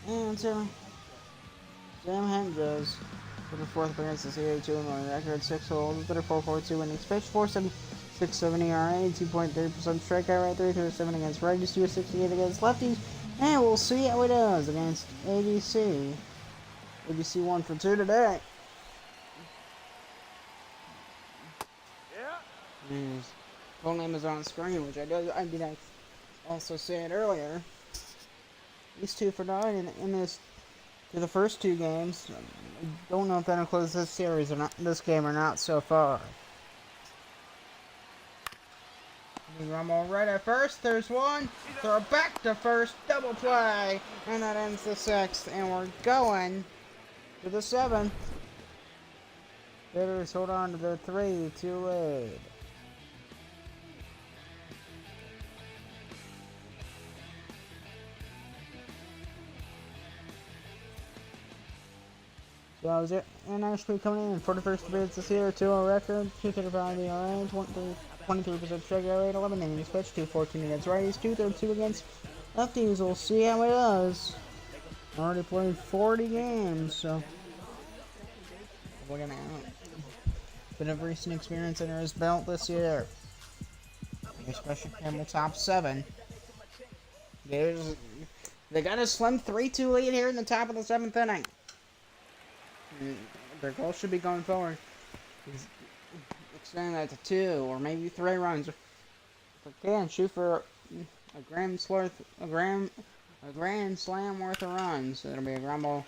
And Sam Hendricks for the 4th appearance this year, 2 in the record, 6 holes, 34-42 innings, pitched 476 6.7 ERA, 2.3% strikeout rate, 3.37 against righties, 2.68 against lefties, and we'll see how he does against ABC. ABC 1 for 2 today. Yeah. His full name is on screen, which I did also say it earlier. He's 2 for 9 in this. To the first 2 games. I don't know if that includes this series or not, this game or not so far. Rumble right at first. There's one. Throw back to first. Double play. And that ends the 6th. And we're going to the 7th. Gators hold on to the 3-2 lead. So that was it. And actually coming in 41st appearance this year, 2-0 record, 235 ERA, 23% strikeout rate, 11 innings pitched, 214 against righties, 232 against lefties. We'll see how it does. Already played 40 games, so we're gonna bit of recent experience under his belt this year, especially in the top 7. They got a slim 3-2 lead here in the top of the 7th inning. Their goal should be going forward extend that to 2 or maybe 3 runs. If they can, shoot for a grand slam worth of runs. So it'll be a ground ball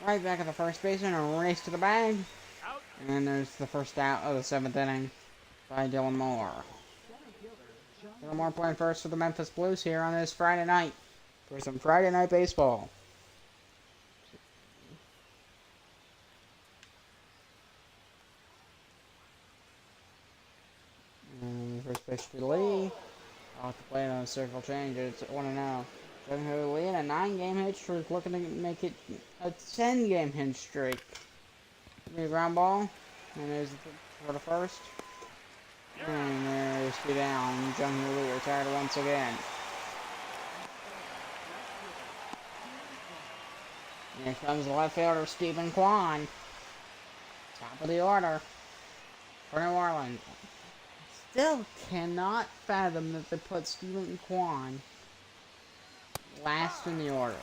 right back at the first baseman, a race to the bag, and then there's the first out of the 7th inning by Dylan Moore. Dylan Moore playing first for the Memphis Blues here on this Friday night for some Friday night baseball. First pitch to Lee. Off the plate on a circle change. It's 1-0. Jung-Hoo Lee in a 9-game hit streak, looking to make it a 10-game hit streak. New ground ball. And there's for the first. And there's 2 down. Jung-Hoo Lee retired once again. And here comes the left fielder, Stephen Kwan. Top of the order for New Orleans. Still cannot fathom that they put Stephen Kwan last in the order.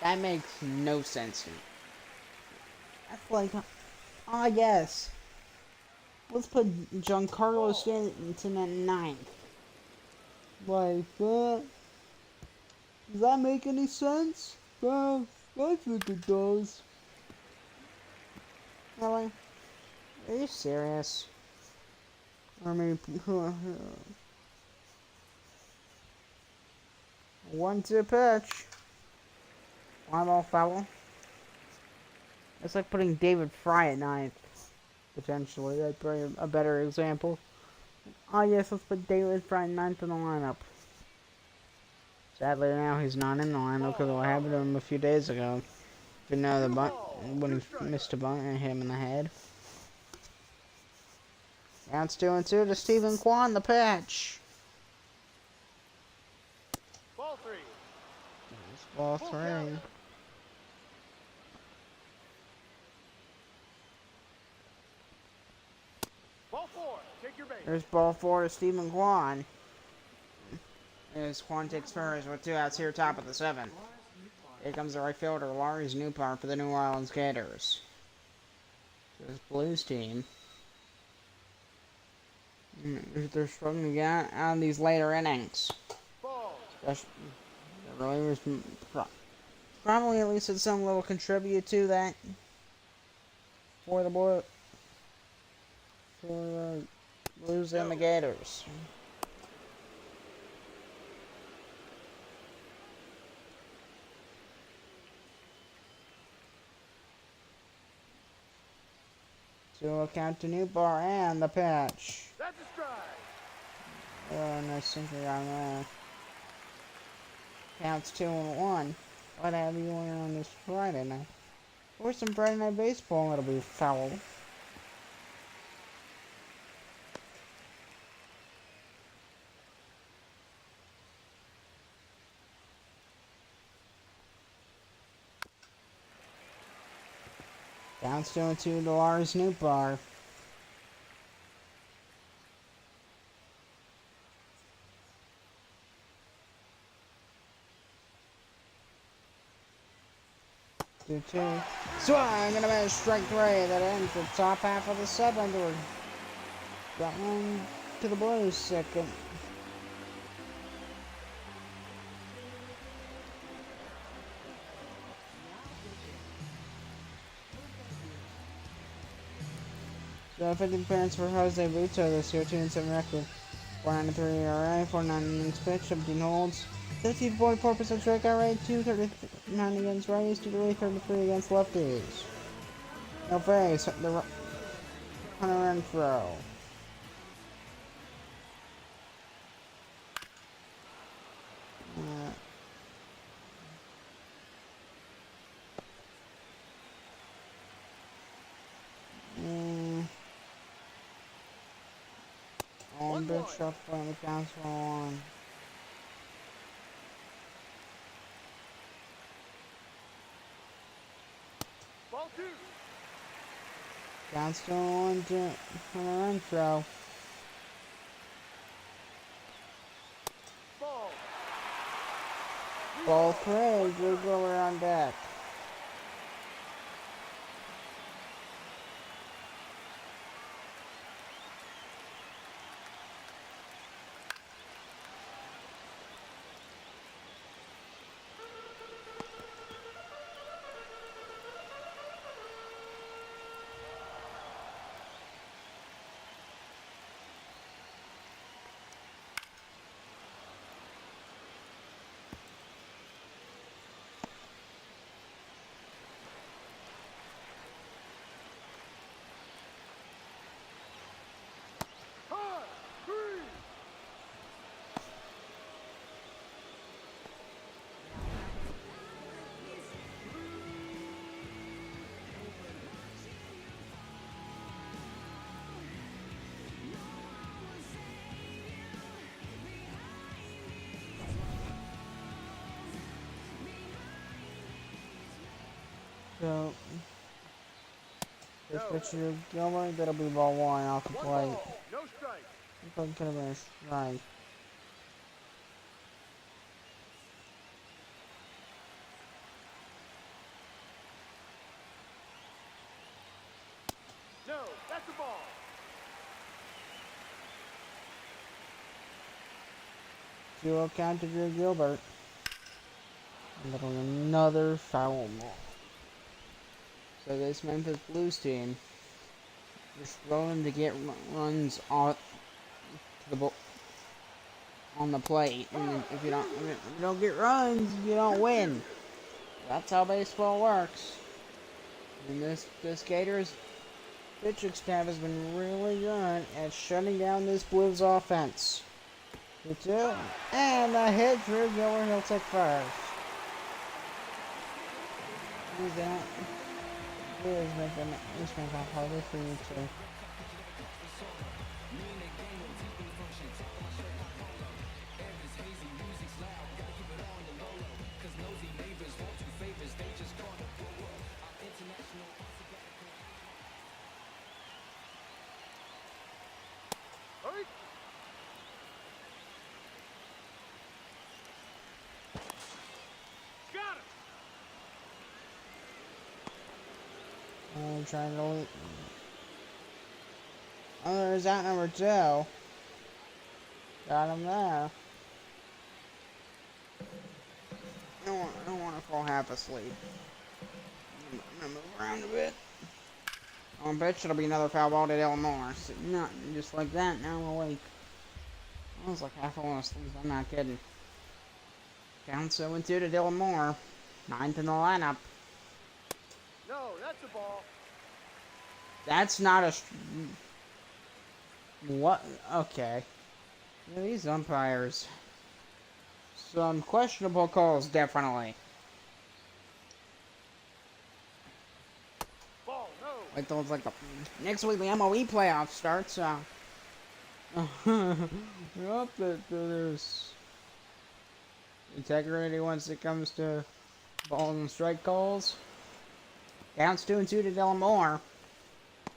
That makes no sense to me. That's like, yes. Let's put Giancarlo Stanton at 9th. Like, does that make any sense? Well, I think it does. Really? Are you serious? I mean, 1-2 pitch. Fly ball foul. It's like putting David Fry at 9th. Potentially, that'd be a better example. Yes, let's put David Fry 9th in the lineup. Sadly, now he's not in the lineup because of what happened to him a few days ago. Didn't know the bunt when he missed a bunt and hit him in the head. Now it's 2-2 to Stephen Kwan, the pitch. Ball 3. There's ball 3. Ball 4. Take your base. There's ball 4 to Stephen Kwan. As Kwan takes first with 2 outs here, top of the 7th. Here comes the right fielder, Lars Newpart for the New Orleans Gators. This Blues team. They're struggling to get out of these later innings. Especially, the relievers probably at least had some little contribute to that for the Blues and the Gators. So count to Newbar and the pitch. That's a strike. Oh, nice sinker on there. Counts 2-1. What have you on this Friday night? Or some Friday night baseball, it'll be foul. Counts 2-2 to Lars Newbar. 2-2. Swing and a miss. Strike 3. That ends the top half of the 7th. We're got one to the Blues second. So 50 appearance for Jose Buto this year, 2-7 record. 493 ERA, 49 innings pitched, 17 holds, 50.4% strikeout rate, 239 against righties, 233 against lefties. No face, the Hunter and throw. On big shot from the council on. Ball 2. Council on to Hunter and throw. Ball. Ball 3, Drew Glover on deck. High. 3. So, this No. pitch to Gilbert, that'll be ball 1 off the 1 plate. ball. No strike. This one could have been a strike. No, that's a ball. 2-0 count to Drew Gilbert. And that'll be another foul ball. So this Memphis Blues team is struggling to get runs on the on the plate, and if you don't get runs, you don't win. That's how baseball works. And this Gators pitching staff has been really good at shutting down this Blues offense. 2-2, and a hit. Drew Gilbert, he'll take first. He's out. Here's making it harder for you to. Hurry. Got it. I'm trying to. Oh, there's out number 2. Got him there. I don't want to fall half asleep. I'm gonna move around a bit. On pitch, it'll be another foul ball to Elmore. So, not just like that. Now I'm awake. I was like half falling asleep. I'm not kidding. Down 7-2 to Dylan Moore. 9th in the lineup. No, that's a ball. That's not a. What? Okay. Yeah, these umpires. Some questionable calls, definitely. Ball. No. Like those, like the next week the MOE playoff starts. Yep, there's integrity once it comes to ball and strike calls. Counts 2-2 to Dylan Moore.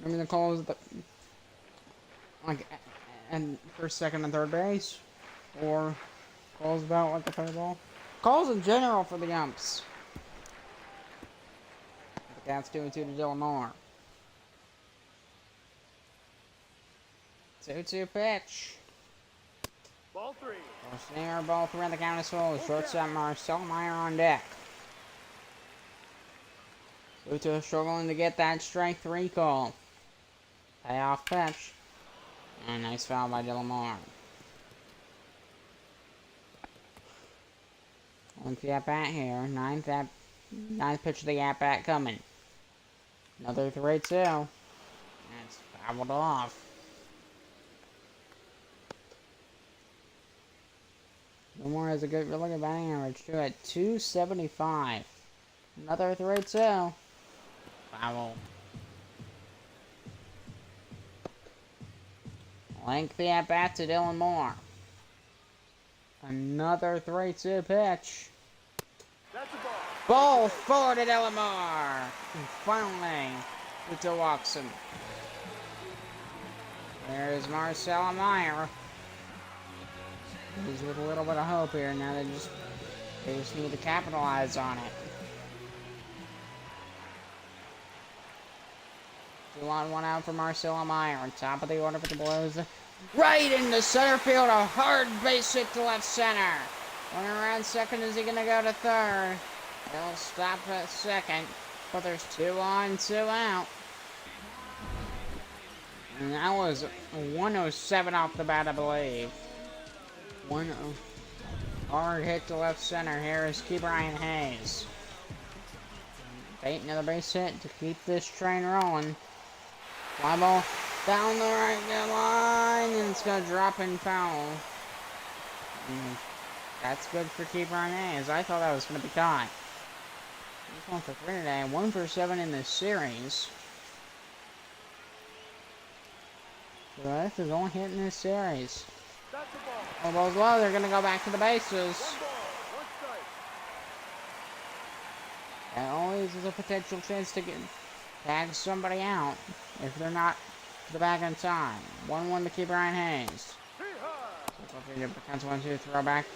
I mean the calls, like, and first, second, and third base, or calls about like the third ball. Calls in general for the umps. That's 2-2 to Dillamore. 2-2 pitch. Ball 3. Senior ball 3 on the count is full. Shortstop Marcel Meyer on deck. 2-2 struggling to get that strike 3 call. Payoff pitch. And nice foul by Dillamore. Once the at-bat here. Ninth pitch of the at-bat coming. Another 3-2. And it's fouled off. Dillamore has a really good batting average too at 275. Another 3-2. Foul. Lengthy at bat to Dillamore. Another 3-2 pitch. That's a ball. Ball forward to Dillamore. And finally, to Watson. There's Marcel Meyer. He's with a little bit of hope here. Now they just need to capitalize on it. 2 on, 1 out for Marcel Meyer. On top of the order for the Blues. Right into center field. A hard base hit to left center. Going around second. Is he going to go to third? He'll stop at second. But there's 2 on, 2 out. And that was 107 off the bat, I believe. 1-0. Hard hit to left center. Here is Brian Hayes. Bait another base hit to keep this train rolling. Fly ball down the right field line, and it's going to drop in foul. And that's good for Brian Hayes. I thought that was going to be caught. He's 1 for 3 today. 1 for 7 in this series. So that's his only hit in this series. That's a ball. All balls low, they're going to go back to the bases. 1 ball, 1 strike. That always is a potential chance to tag somebody out if they're not to the back in time. 1-1 to Brian Hayes. Becomes 1-2 throwback.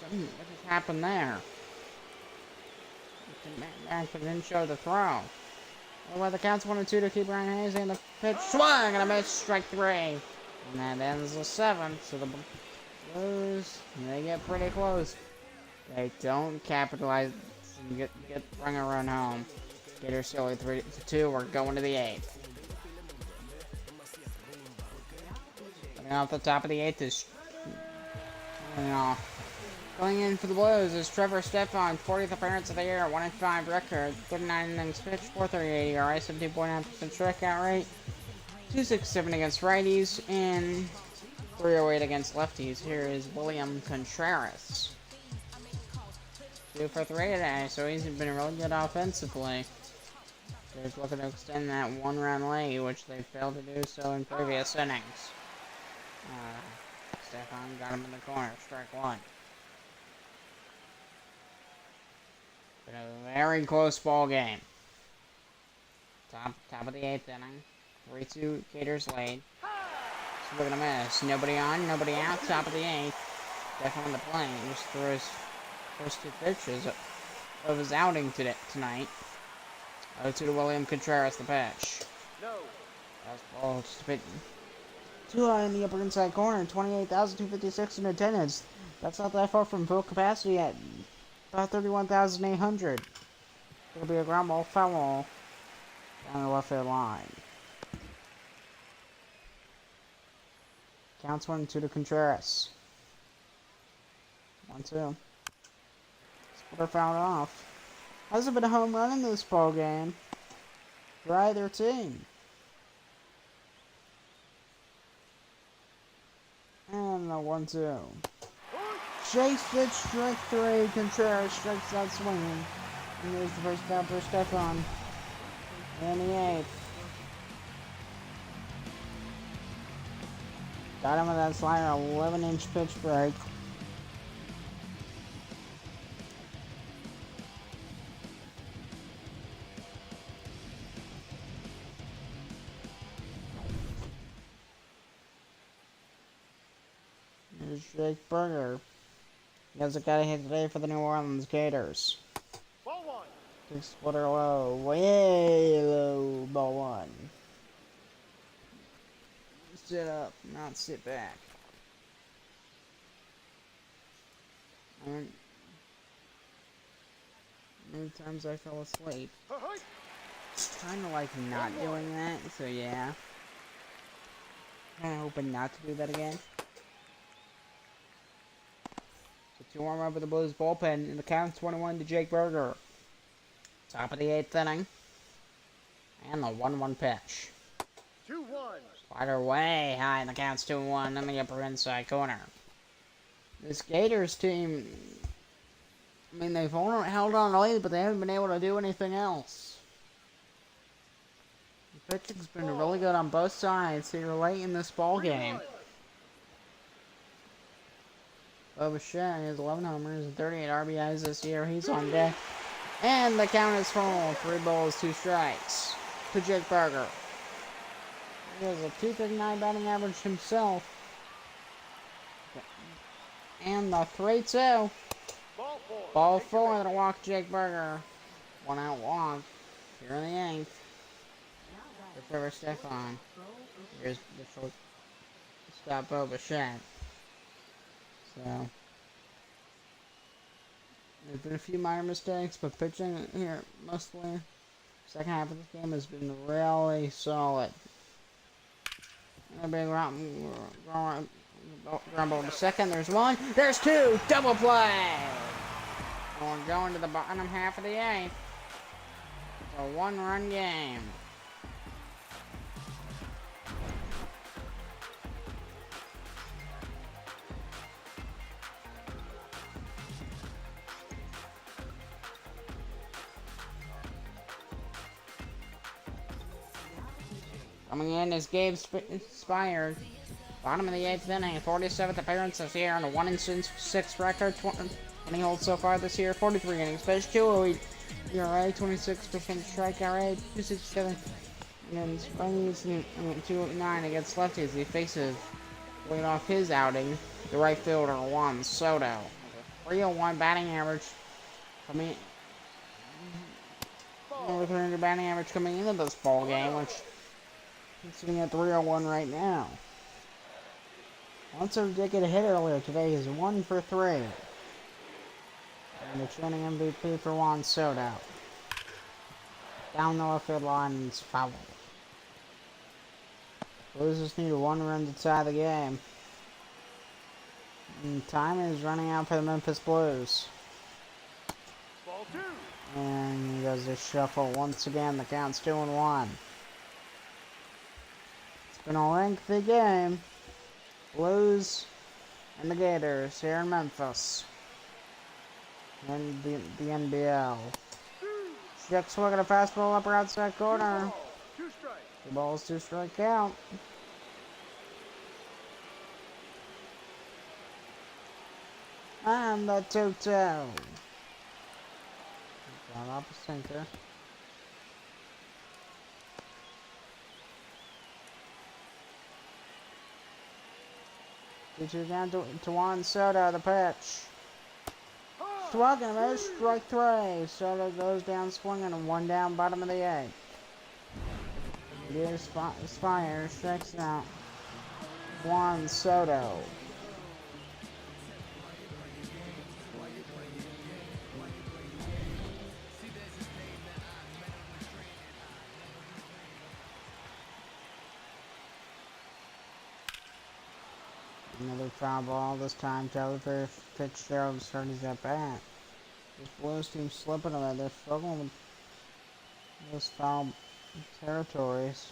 What just happened there? Back, but didn't show the throw. Well, the count's 1-2 to Brian Hayes, and the pitch swung and a miss, strike 3. And that ends the 7th. So the Blues, they get pretty close. They don't capitalize and get bring a run home. Gators still 3-2. We're going to the 8th. Coming off the top of the 8th is going in for the Blues is Trevor Stefan, 40th appearance of the year, 1-5 record, 39 innings pitched, 438 ERA, 17.9% strikeout rate, 267 against righties, and 308 against lefties. Here is William Contreras. 2 for 3 today, so he's been really good offensively. They're looking to extend that 1-run lead, which they failed to do so in previous innings. Stefan got him in the corner, strike 1. Been a very close ball game. Top of the 8th inning. 3-2 Gators lead. So we're gonna miss. Nobody on, nobody out. Top of the 8th. Definitely on the plane. Just threw his first 2 pitches of his outing tonight. 0-2 to William Contreras, the pitch. No. Fastball just a bit too high in the upper inside corner. 28,256 in attendance. That's not that far from full capacity at about 31,800. It'll be a ground ball foul down the left field line. Counts 1-2 to Contreras. 1-2. Splitter fouled off. Hasn't been a home run in this ball game for either team. And the 1-2. Chase pitch, strike 3. Contreras strikes out swinging. And there's the first down for Stefan. And the 8th. Got him with that slider, 11-inch pitch break. Here's Jake Berger. He hasn't got a hit today for the New Orleans Gators. Ball 1. Splitter low, way low, ball one. Sit up, not sit back. Many times I fell asleep. Kinda like not doing that, so yeah. Kinda hoping not to do that again. So 2-1 run for the Blues bullpen, and the count's 21 to Jake Berger. Top of the 8th inning. And the 1-1 pitch. 2-1. Slider way high, and the count's 2-1 in the upper inside corner. This Gators team, I mean, they've held on late, but they haven't been able to do anything else. The pitching's been really good on both sides here late in this ball game. Bubba Shen has 11 homers and 38 RBIs this year. He's on deck. And the count is full. 3 balls, 2 strikes to Jake Berger. He has a .239 batting average himself. And the 3-2. Ball 4 and a walk to Jake Berger. 1 out walk. Here in the 8th. For Trevor Stefan. Here's the short stop Bubba Shen. So there's been a few minor mistakes, but pitching here mostly second half of this game has been really solid. And a big ground ball to second. There's 1. There's 2. Double play. And we're going to the bottom half of the 8th. It's a 1-run game. Coming in is Gabe Spire. Bottom of the 8th inning, 47th appearance this year on a 1-6 record. 20 holds so far this year, 43 innings pitched, 208 ERA, 26% strikeout rate, 267 against righties, and 209 against lefties. He faces, leading off his outing, the right fielder Juan Soto. 301 batting average coming over 300 batting average coming into this ball game, which he's sitting at 301 right now. Once did get a hit earlier today. He's 1 for 3. And the training MVP for Juan Soto. Down the left field line and it's foul. Blues just need a 1 run to tie the game. And time is running out for the Memphis Blues. Ball 2. And he does a shuffle once again. The count's 2-1. It's been a lengthy game. Blues and the Gators here in Memphis. And the NBL. Jack swinging a fastball upper outside corner. 2 strikes. 2 balls, 2 strike count. And the 2-2. Got off the sinker. Pitcher down to Juan Soto, the pitch. Swung and a miss, strike 3. Soto goes down swinging and 1 down, bottom of the 8th. Here's Spire, strikes out Juan Soto. Another foul ball, this time Tyler Fitzgerald starting his at bat. This Blues team slipping a bit. They're struggling with those foul territories.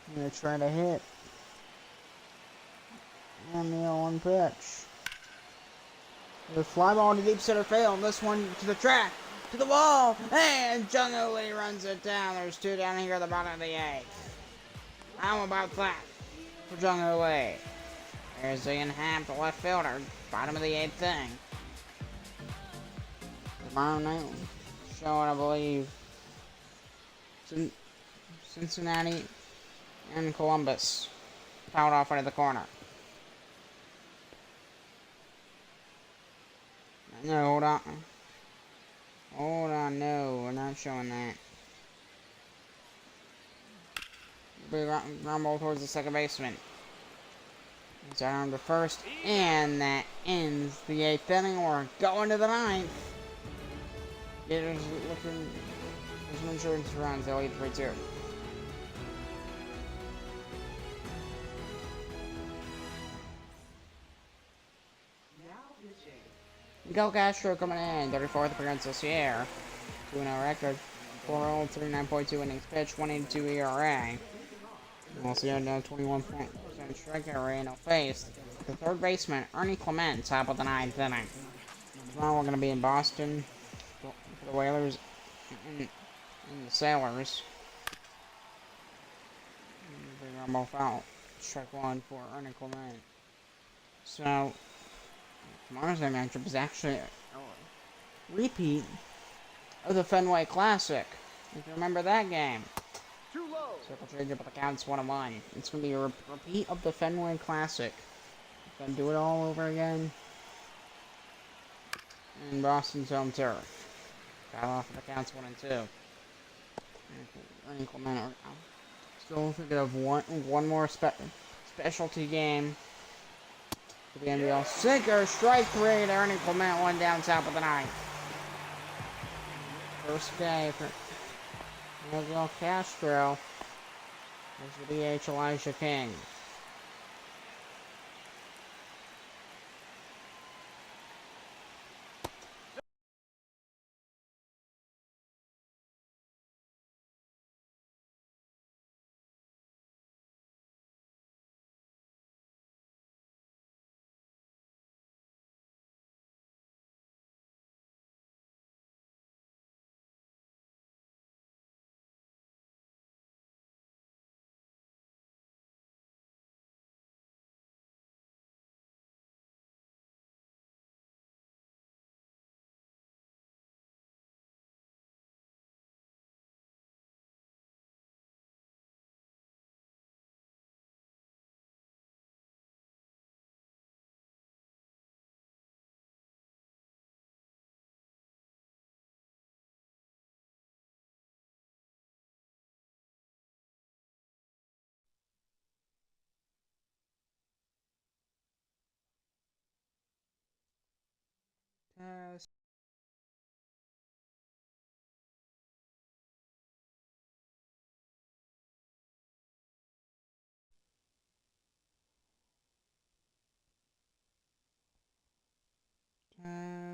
And they're trying to hit. And the 0-1 pitch. The fly ball to deep center field. This one to the track, to the wall, and Jung Ho Lee runs it down. There's 2 down here at the bottom of the 8th. How about that for Jung Ho Lee? There's Ian Hamm, the left fielder, bottom of the 8th inning. Tomorrow night, showing, I believe, Cincinnati and Columbus. Fouled off into the corner. No, Hold on, no, we're not showing that. Big ground ball towards the second baseman. It's on the first, and that ends the 8th inning. We're going to the 9th. Gators looking for some insurance runs. They'll lead 3-2. Miguel Castro coming in, 34th appearance this year. 2-0 record, 4-0, 39.2 innings pitched, 182 ERA. We'll see a 21% strikeout rate. He'll face the third baseman, Ernie Clement, top of the 9th inning. Tomorrow we're going to be in Boston for the Whalers and the Sailors. Big rumble foul. Strike one for Ernie Clement. So, tomorrow's matchup is actually a repeat of the Fenway Classic. If you remember that game. Too low. Circle change up, but the count's 1-1. It's going to be a repeat of the Fenway Classic. Going to do it all over again. In Boston's home turf. Got off the counts 1-2. Still thinking of one more specialty game for the NBL. Sinker, strike 3 to Ernie Clement, 1 down, top of the 9th. First day for Miguel Castro. There's the DH Elijah King.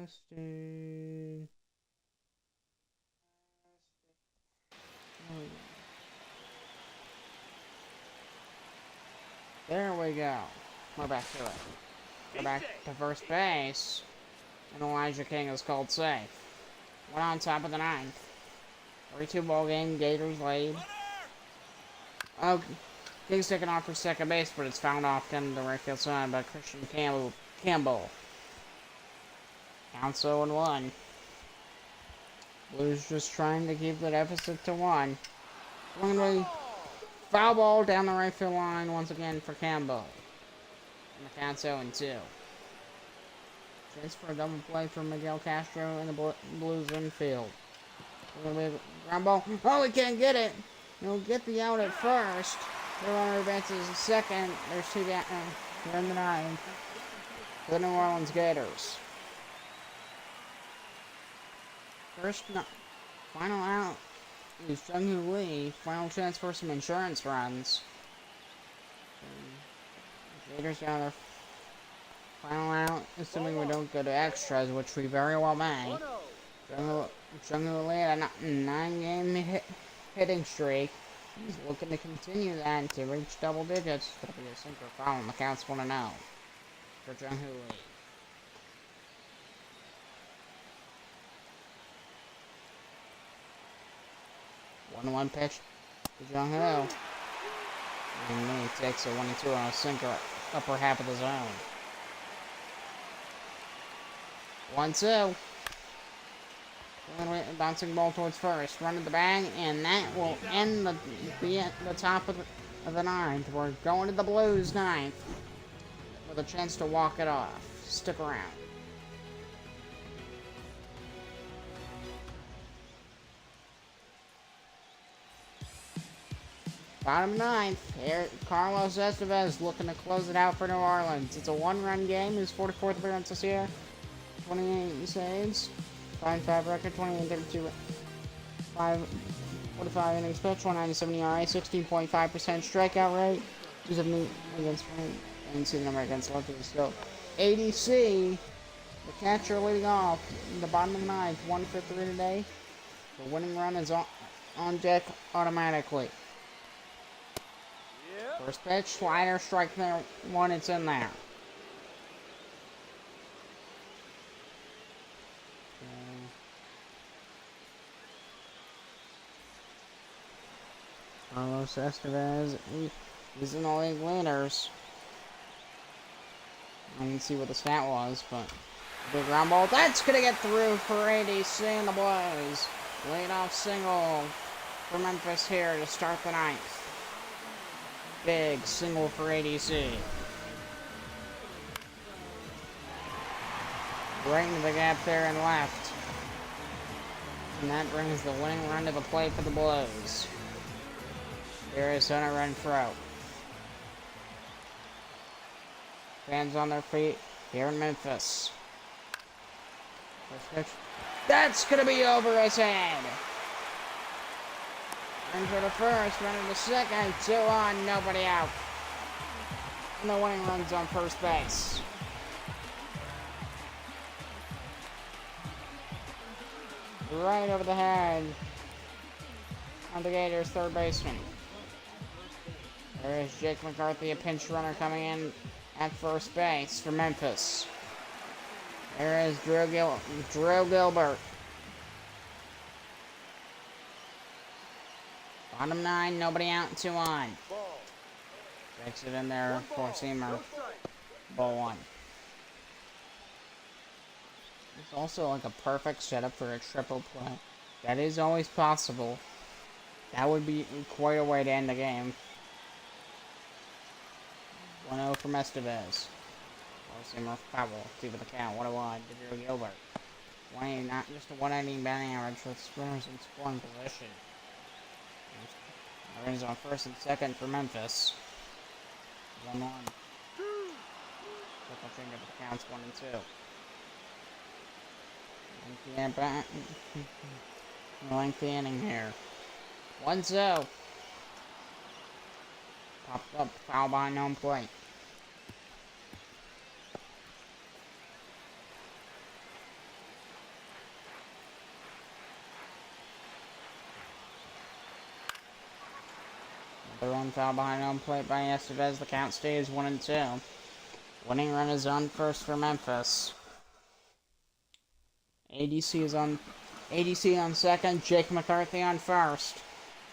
Testing. There we go. We're back to it. We're back to first base. And Elijah King is called safe. One on top of the 9th. 3-2 ball game. Gators lead. Oh, King's taken off for second base, but it's fouled off down the right field side by Christian Campbell. Counts 0-1. Blues just trying to keep the deficit to 1. Swinging foul ball down the right field line once again for Campbell. And the count's 0-2. Chance for a double play for Miguel Castro in the Blues infield. Ground ball. Oh, he can't get it. He'll get the out at first. The runner advances to second. There's 2 down. They're in the 9th. The New Orleans Gators. First, final out is Jung-Hoo Lee. Final chance for some insurance runs. The Gators got their final out, assuming we don't go to extras, which we very well may. Jung-Hoo Lee had a 9-game hitting streak. He's looking to continue that to reach double digits. It'll be a sinker foul, and the count's 1-0 for Jung-Hoo Lee. 1-1 pitch to Jung-Hoo. And then he takes a 1-2 on a sinker upper half of the zone. 1-2. Bouncing ball towards first. Run to the bag, and that will end the top of the 9th. We're going to the Blues 9th with a chance to walk it off. Stick around. Bottom ninth. Here, Carlos Estevez looking to close it out for New Orleans. It's a one-run game. His 44th appearance this year. 28 saves. 5-5 record. 28-32. 45 innings pitched. 197 ERA. 16.5% strikeout rate. 270 against right. I didn't see the number against lefties. So, ADC, the catcher leading off in the bottom of the ninth. 1 for 3 today. The winning run is on deck automatically. Yep. First pitch, slider, strike there, one, it's in there. Carlos Estevez, he's in the league leaders. I didn't see what the stat was, but big ground ball, that's gonna get through for ADC and the Blues. Leadoff single for Memphis here to start the ninth. Big single for ADC. Right into the gap there and left. And that brings the winning run to the plate for the Blues. Arizona run throw. Fans on their feet here in Memphis. First pitch. That's gonna be over his head. Run for the first, run to the second, 2 on, nobody out. And the winning run's on first base. Right over the head of the Gators' third baseman. There is Jake McCarthy, a pinch runner coming in at first base for Memphis. There is Drew Gilbert. Bottom 9, nobody out, 2 on. Takes it in there, four-seamer, ball 1. It's also like a perfect setup for a triple play. That is always possible. That would be quite a way to end the game. 1-0 from Estevez. Four-seamer foul, 2 for the count, 1-1 to Drew Gilbert. 180, not just a 180 batting average with sprinters in scoring position. Runners on first and second for Memphis. 1-1. Triple finger to the counts 1 and 2. Lengthy inning here. 1-0. Popped up, foul behind home plate. Another one foul behind home plate by Estevez. The count stays 1 and 2. Winning run is on first for Memphis. ADC on second. Jake McCarthy on first.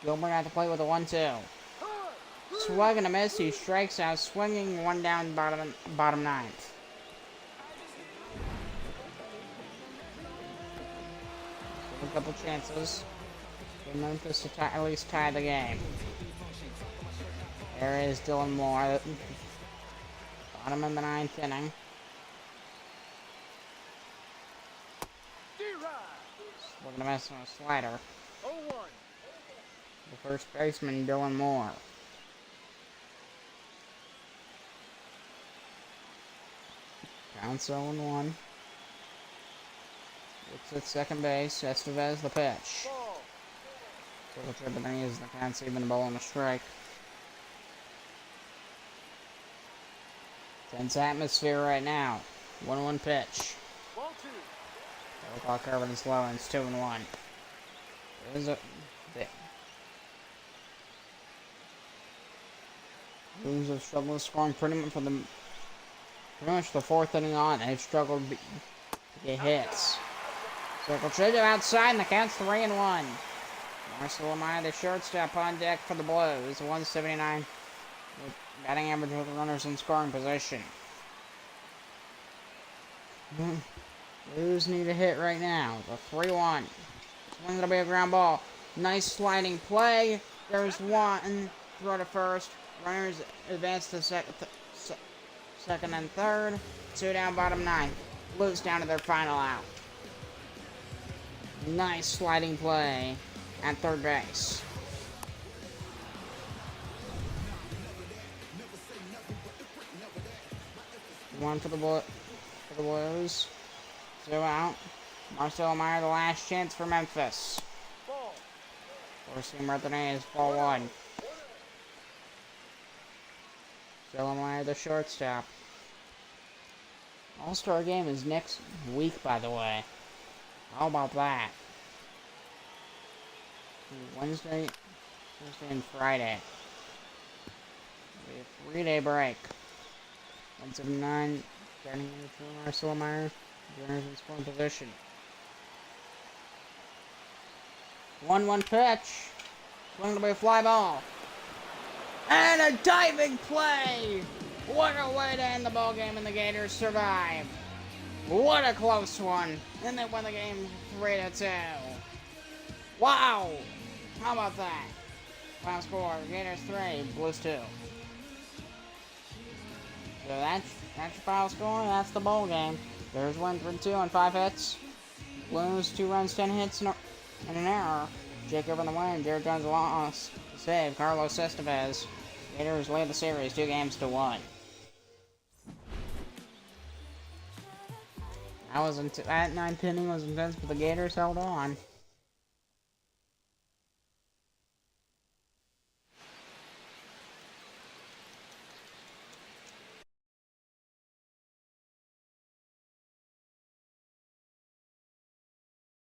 Gilbert at the plate with a 1-2. Swing and a miss. He strikes out, swinging, 1 down, bottom ninth. A couple chances for Memphis to at least tie the game. There is Dylan Moore. Bottom of the 9th inning. Looking to mess on a slider. 0-1. The first baseman, Dylan Moore. Counts 0-1. Looks at second base. Estevez the pitch. Circle trip, but then he uses the count, saving the ball on a strike. Tense atmosphere right now. 1-1 pitch. Ball 2. Double clock curve and slow, and it's 2-1. There's a Blues have struggled with scoring pretty much the fourth inning on. They've struggled to get hits. Circle trigger outside, and the count's 3-1. Marcel Amaya, the shortstop, on deck for the Blues. 179 with batting average with runners in scoring position. Blues need a hit right now. The 3-1. Swing, it'll be a ground ball. Nice sliding play. There's one. Throw to first. Runners advance to second and third. 2 down, bottom 9. Blues down to their final out. Nice sliding play at third base. 1 for the Blues. 2 out. Marcelo Meyer, the last chance for Memphis. Ball. Forcing Martinez, ball 1. Marcelo Meyer, the shortstop. All-Star game is next week, by the way. How about that? Wednesday, Thursday, and Friday. A 3-day break. Points of 9. Starting for Marcelo Meyer. Juniors in scoring position. 1-1 pitch. Swing to be a fly ball. And a diving play! What a way to end the ball game, and the Gators survive. What a close one. And they win the game 3-2. Wow! How about that? Final score, Gators 3, Blues 2. So that's your final score. That's the bowl game. Gators win 3-2 on 5 hits. Blues 2 runs, 10 hits, and an error. Jacob in the win. Jared Jones lost. Save Carlos Estevez. Gators lead the series 2-1. That 9th inning was intense, but the Gators held on.